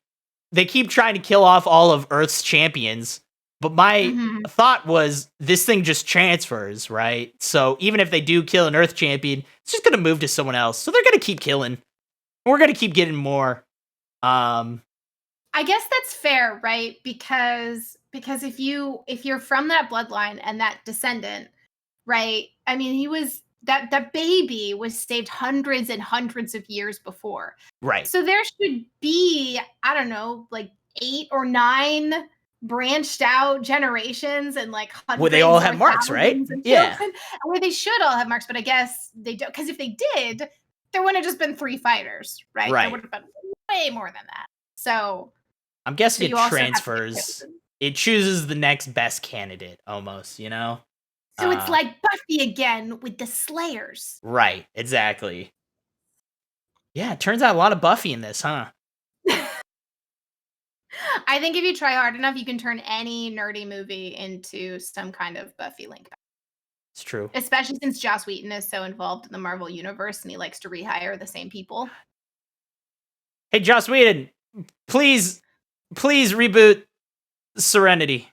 they keep trying to kill off all of Earth's champions, but my thought was this thing just transfers, right? So even if they do kill an Earth champion, it's just gonna move to someone else. So they're gonna keep killing. We're gonna keep getting more. I guess that's fair, right? Because if you're from that bloodline and that descendant, right? I mean, he was that baby was saved hundreds and hundreds of years before. Right. So there should be, I don't know, like 8 or 9 branched out generations and like hundreds Where they all have marks, right? Yeah. Where they should all have marks, but I guess they don't, because if they did, there wouldn't have just been 3 fighters, right? There would have been way more than that. So I'm guessing so it transfers. It chooses the next best candidate, almost, you know? So it's like Buffy again with the Slayers. Right, exactly. Yeah, it turns out a lot of Buffy in this, huh? I think if you try hard enough, you can turn any nerdy movie into some kind of Buffy link. It's true. Especially since Joss Whedon is so involved in the Marvel Universe and he likes to rehire the same people. Hey, Joss Whedon, please reboot Serenity.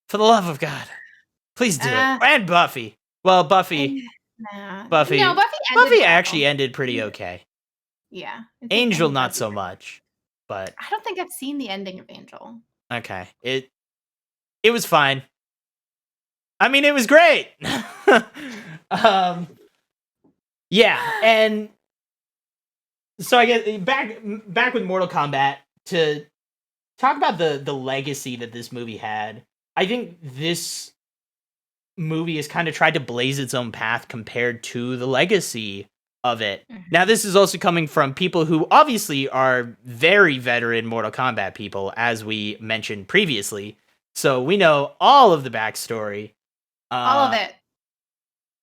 For the love of God. Please do it. And Buffy. Well, Buffy. Buffy. No, Buffy actually ended pretty okay. Yeah. Angel, not so much. But I don't think I've seen the ending of Angel. Okay. It was fine. I mean, it was great. Yeah, and so I guess back with Mortal Kombat to talk about the legacy that this movie had. I think this movie has kind of tried to blaze its own path compared to the legacy of it. Now, this is also coming from people who obviously are very veteran Mortal Kombat people, as we mentioned previously. So we know all of the backstory. All of it.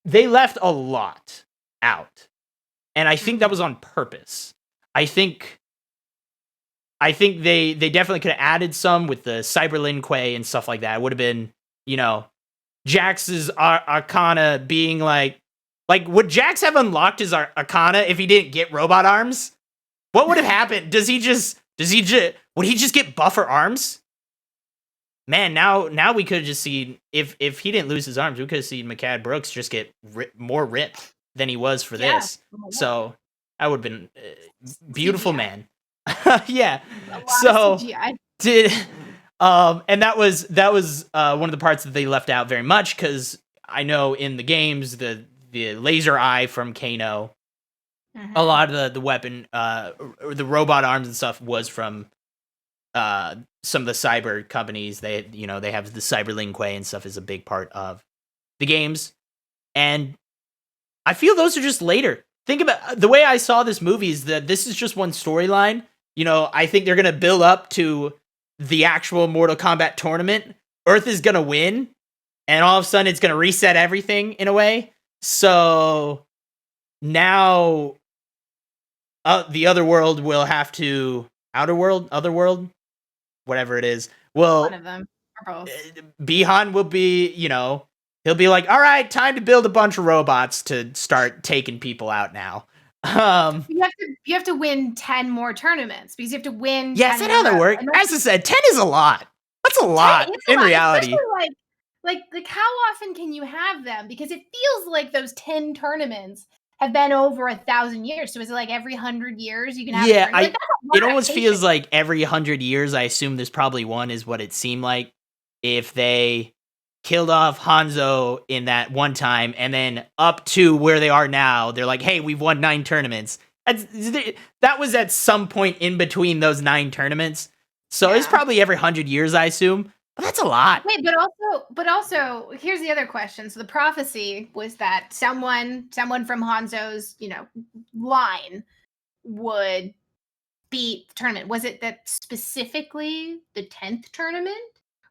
They left a lot out. And I think that was on purpose. I think they definitely could have added some with the Cyber Lin Kuei and stuff like that. It would have been, you know, Jax's Arcana being like, would Jax have unlocked his Arcana if he didn't get robot arms? What would have happened? Would he just get buffer arms? Man, now we could have just seen, if he didn't lose his arms, we could have seen Makad Brooks just get more ripped than he was for this. So that would have been beautiful, CGI. Man. Yeah. So and that was one of the parts that they left out very much, because I know in the games the laser eye from Kano, a lot of the weapon, the robot arms and stuff was from some of the cyber companies. They have the Cyber Lin Kuei and stuff is a big part of the games, and I feel those are just later. Think about the way I saw this movie is that this is just one storyline. I think they're gonna build up to the actual Mortal Kombat tournament. Earth is gonna win, and all of a sudden it's gonna reset everything in a way. So now the other world will have to other world, whatever it is. Well, one of them or both. Bihan will be, he'll be like, all right, time to build a bunch of robots to start taking people out now. You have to win 10 more tournaments because you have to win. Yes, that's how that works. As I said, 10 is a lot. That's a lot in reality. Like how often can you have them? Because it feels like those 10 tournaments have been over 1,000 years. So is it like every 100 years you can have? Yeah, it almost feels like every 100 years. I assume there's probably one, is what it seemed like. If they killed off Hanzo in that one time, and then up to where they are now, they're like, hey, we've won 9 tournaments. That was at some point in between those 9 tournaments. So it's probably every 100 years, I assume. But that's a lot. Wait, but also, here's the other question. So the prophecy was that someone from Hanzo's, line would beat the tournament. Was it that specifically the 10th tournament?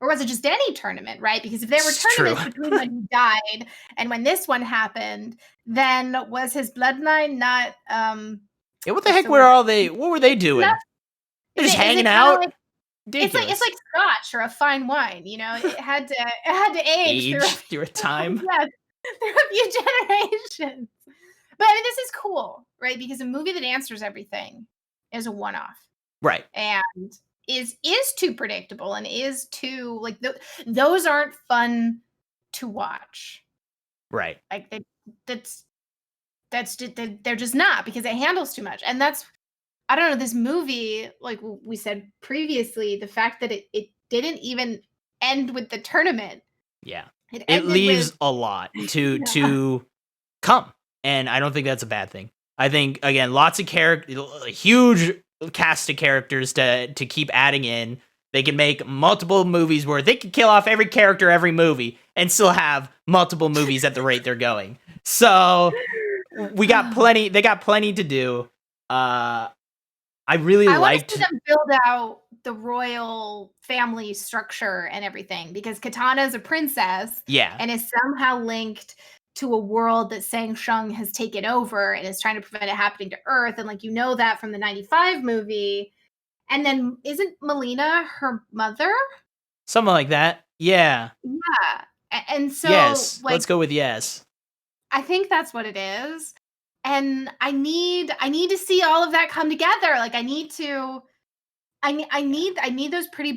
Or was it just any tournament, right? Because if there were tournaments between when he died and when this one happened, then was his bloodline not yeah, what the heck what were they doing? They're just hanging out. Like, it's like scotch or a fine wine, it had to age through a time. Yes, through a few generations. But I mean, this is cool, right? Because a movie that answers everything is a one-off. Right. And is too predictable and is too like those aren't fun to watch. Right. Like they're just not, because it handles too much. And that's, I don't know, this movie, like we said previously, the fact that it didn't even end with the tournament. Yeah. It leaves a lot to come. And I don't think that's a bad thing. I think, again, lots of a huge cast of characters to keep adding in. They can make multiple movies where they can kill off every character every movie and still have multiple movies at the rate they're going. So they got plenty to do. I want to see them build out the royal family structure and everything, because Katana is a princess, and is somehow linked to a world that Sang Shung has taken over and is trying to prevent it happening to Earth. And that from the 95 movie. And then isn't Melina her mother? Something like that. Yeah. Yeah. And so yes. Let's go with yes. I think that's what it is. And I need to see all of that come together. Like I need those pretty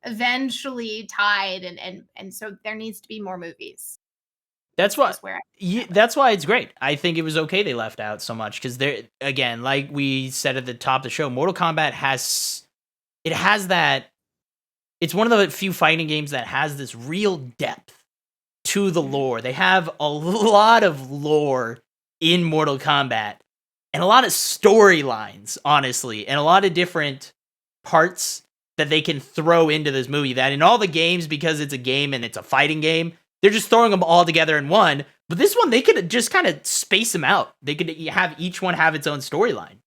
eventually tied, and so there needs to be more movies. That's why it's great. I think it was okay they left out so much, because there, again, like we said at the top of the show, Mortal Kombat has that. It's one of the few fighting games that has this real depth to the lore. They have a lot of lore in Mortal Kombat and a lot of storylines, honestly, and a lot of different parts that they can throw into this movie that in all the games, because it's a game and it's a fighting game, they're just throwing them all together in one. But this one, they could just kind of space them out. They could have each one have its own storyline,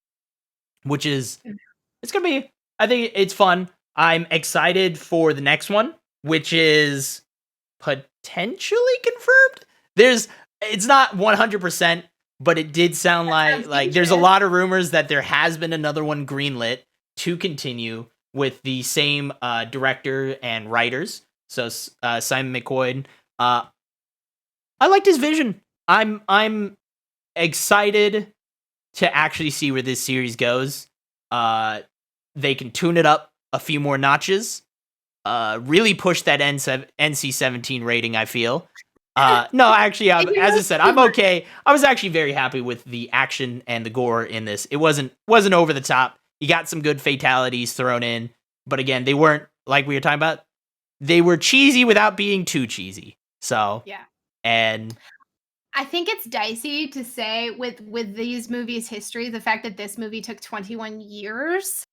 which is, it's going to be, I think it's fun. I'm excited for the next one, which is potentially confirmed. It's not 100%, but it did sound like there's a lot of rumors that there has been another one greenlit to continue with the same director and writers. So Simon McCoy. I liked his vision. I'm excited to actually see where this series goes. They can tune it up a few more notches. Really push that NC-17 rating, I feel. No, actually, as I said, I'm okay. I was actually very happy with the action and the gore in this. It wasn't over the top. You got some good fatalities thrown in, but again, they weren't, like we were talking about, they were cheesy without being too cheesy. So yeah, and I think it's dicey to say with these movies' history, the fact that this movie took 21 years.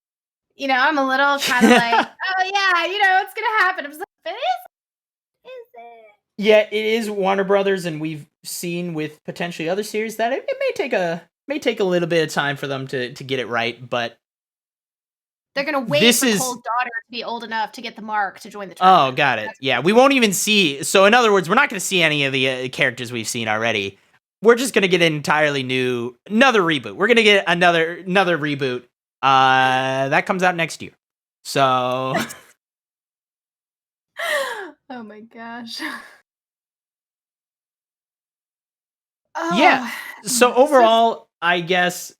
I'm a little kind of like, oh yeah, it's gonna happen. I'm just like, but is it? Yeah, it is Warner Brothers, and we've seen with potentially other series that it may take a little bit of time for them to get it right, but they're gonna wait for Cole's daughter to be old enough to get the mark to join the tournament. Oh, got it. Yeah, we won't even see. So, in other words, we're not going to see any of the characters we've seen already. We're just going to get an entirely new, another reboot. We're going to get another reboot. That comes out next year. So, oh my gosh. Yeah. So overall, I guess,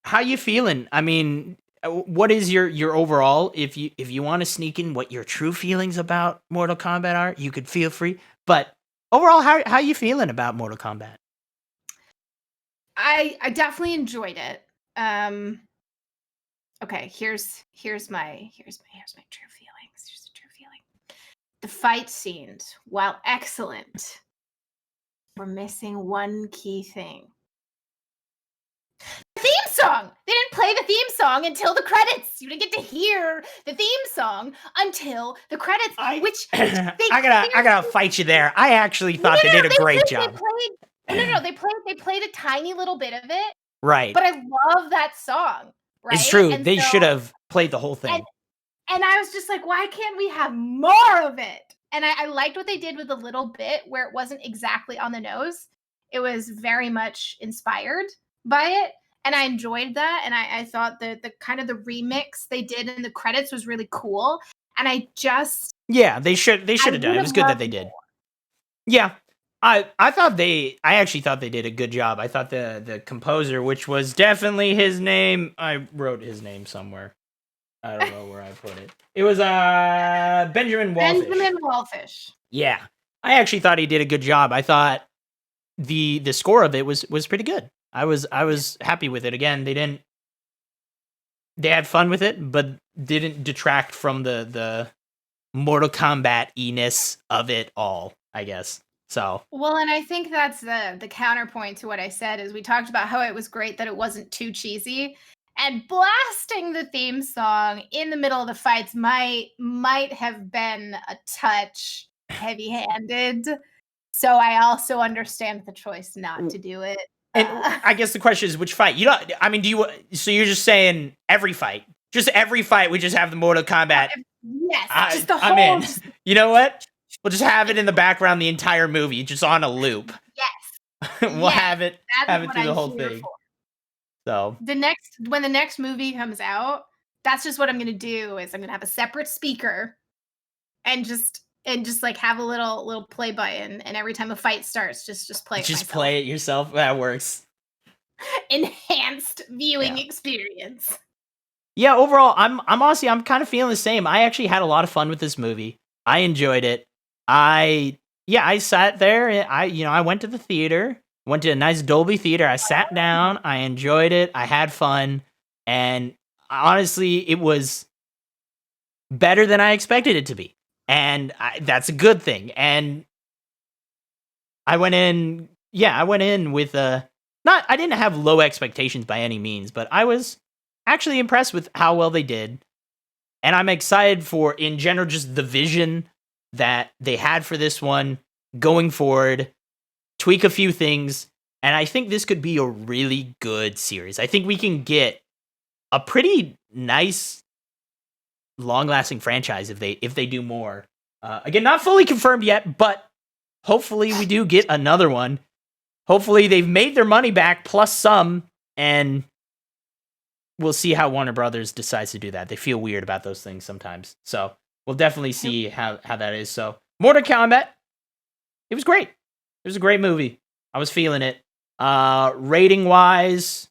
how you feeling? I mean, what is your overall? If you want to sneak in what your true feelings about Mortal Kombat are, you could feel free. But overall, how you feeling about Mortal Kombat? I definitely enjoyed it. Okay, here's my true feelings. Here's the true feeling. the fight scenes, while excellent, were missing one key thing. The theme song! They didn't play the theme song until the credits. You didn't get to hear the theme song until the credits, I I gotta fight you there. I actually thought they did a great job. They played a tiny little bit of it. Right. But I love that song. Right? It's true. They should have played the whole thing. And I was just like, why can't we have more of it? And I liked what they did with a little bit where it wasn't exactly on the nose. It was very much inspired by it. And I enjoyed that. And I thought that the kind of the remix they did in the credits was really cool. And I just... Yeah, they should have done it. It was good that they did. Yeah. I actually thought they did a good job. I thought the composer, which was definitely his name, I wrote his name somewhere. I don't know where I put it. It was Benjamin Wallfish. Benjamin Wallfish. Yeah. I actually thought he did a good job. I thought the score of it was pretty good. I was happy with it. Again, they had fun with it, but didn't detract from the Mortal Kombat-iness of it all, I guess. So well, and I think that's the counterpoint to what I said is we talked about how it was great that it wasn't too cheesy, and blasting the theme song in the middle of the fights might have been a touch heavy-handed. So I also understand the choice not to do it. And I guess the question is which fight? So you're just saying every fight? Just every fight we just have the Mortal Kombat. Yes, just the whole... I'm in. You know what? We'll just have it in the background the entire movie, just on a loop. Yes. We'll have it through the whole thing. For. So when the next movie comes out, that's just what I'm gonna do is I'm gonna have a separate speaker and just like have a little play button, and every time a fight starts, just play it. Just play it yourself. That works. Enhanced viewing experience. Yeah, overall, I'm honestly kind of feeling the same. I actually had a lot of fun with this movie. I enjoyed it. I sat there and I went to the theater, went to a nice Dolby theater. I sat down, I enjoyed it, I had fun, and honestly, it was better than I expected it to be. And that's a good thing. And I went in with I didn't have low expectations by any means, but I was actually impressed with how well they did. And I'm excited for, in general, just the vision that they had for this one going forward, tweak a few things, and I think this could be a really good series. I think we can get a pretty nice, long-lasting franchise if they do more. Again, not fully confirmed yet, but hopefully we do get another one. Hopefully they've made their money back plus some, and we'll see how Warner Brothers decides to do that. They feel weird about those things sometimes. So we'll definitely see how that is. So Mortal Kombat, it was great. It was a great movie. I was feeling it. Rating wise,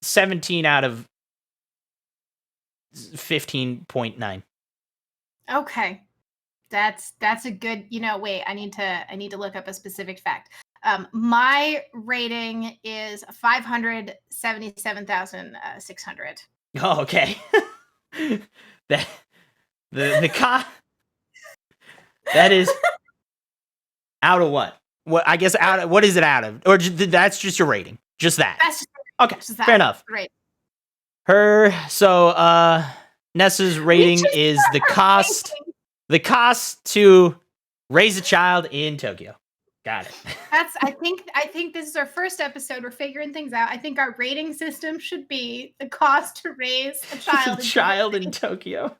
17 out of 15.9. Okay. That's a good, wait, I need to look up a specific fact. My rating is 577,600. Oh, okay. that is out of what? What I guess what is it out of? Or that's just your rating? Just that. That's just okay. Just that. Fair enough. Right. Nessa's rating is the cost to raise a child in Tokyo. Got it. I think this is our first episode. We're figuring things out. I think our rating system should be the cost to raise a child in Tokyo.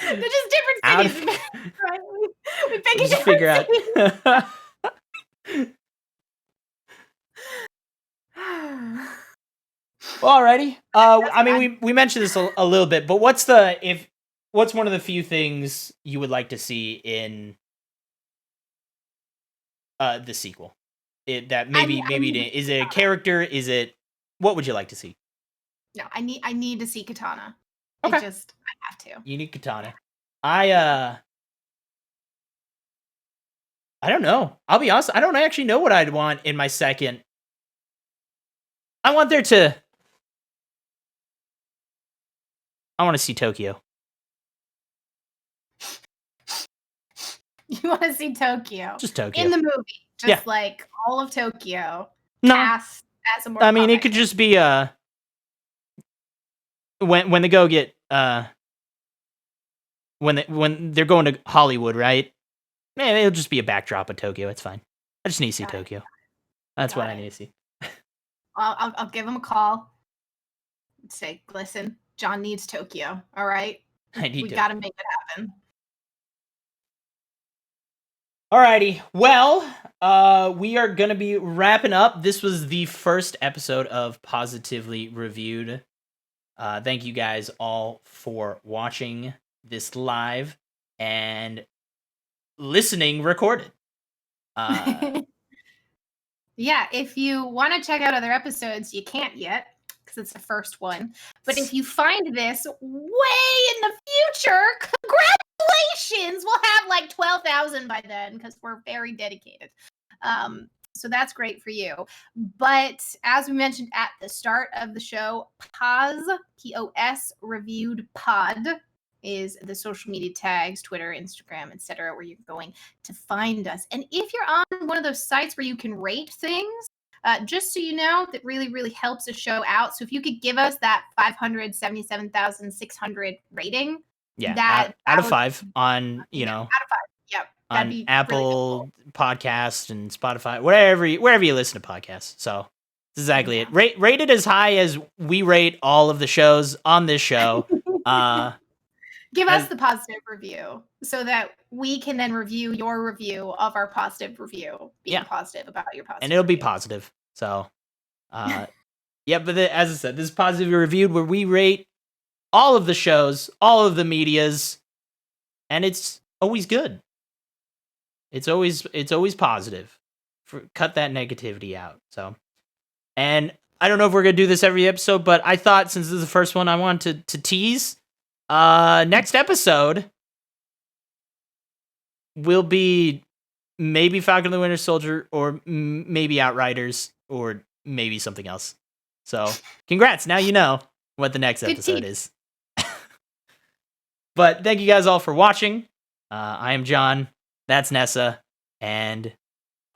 They're just different cities. Right? We pick a different figure out. Alrighty. I mean, we mentioned this a little bit, but what's one of the few things you would like to see in the sequel? Is it a character? Is it, what would you like to see? No, I need to see Katana. Okay. I have to. You need Katana. I don't know. I'll be honest. I don't actually know what I'd want in my second. I want I want to see Tokyo. You want to see Tokyo? Just Tokyo. In the movie. Just Yeah. like all of Tokyo. No. Cast as a Mortal I mean, Kombat it could character. just be when they go get when they're going to Hollywood, right? Man, it'll just be a backdrop of Tokyo. It's fine. I just need to see Got it. Tokyo. That's what Got I it. need to see. I'll give him a call. Say, listen, Jon needs Tokyo. All right, we got to make it happen. Alrighty. Well, we are gonna be wrapping up. This was the first episode of Positively Reviewed. Thank you guys all for watching this live and listening recorded. Yeah, if you want to check out other episodes, you can't yet because it's the first one. But if you find this way in the future, congratulations! We'll have like 12,000 by then because we're very dedicated. So that's great for you. But as we mentioned at the start of the show, POS Reviewed Pod is the social media tags, Twitter, Instagram, etc., where you're going to find us. And if you're on one of those sites where you can rate things, just so you know, that really, really helps the show out. So if you could give us that 577,600 rating, out of 5 on, out of 5. Yep. On Apple really Podcast and Spotify, wherever you listen to podcasts. So that's exactly it. Rate it as high as we rate all of the shows on this show. Give us the positive review so that we can then review your review of our positive review, being positive about your positive. And it'll be positive. So, but as I said, this is Positively Reviewed, where we rate all of the shows, all of the medias, and it's always good. It's always positive. Cut that negativity out. So, and I don't know if we're gonna do this every episode, but I thought since this is the first one, I wanted to tease. Next episode will be maybe Falcon and the Winter Soldier, or maybe Outriders, or maybe something else. So, congrats! Now you know what the next episode is. But thank you guys all for watching. I am Jon. That's Nessa, and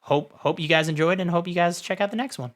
hope you guys enjoyed, and hope you guys check out the next one.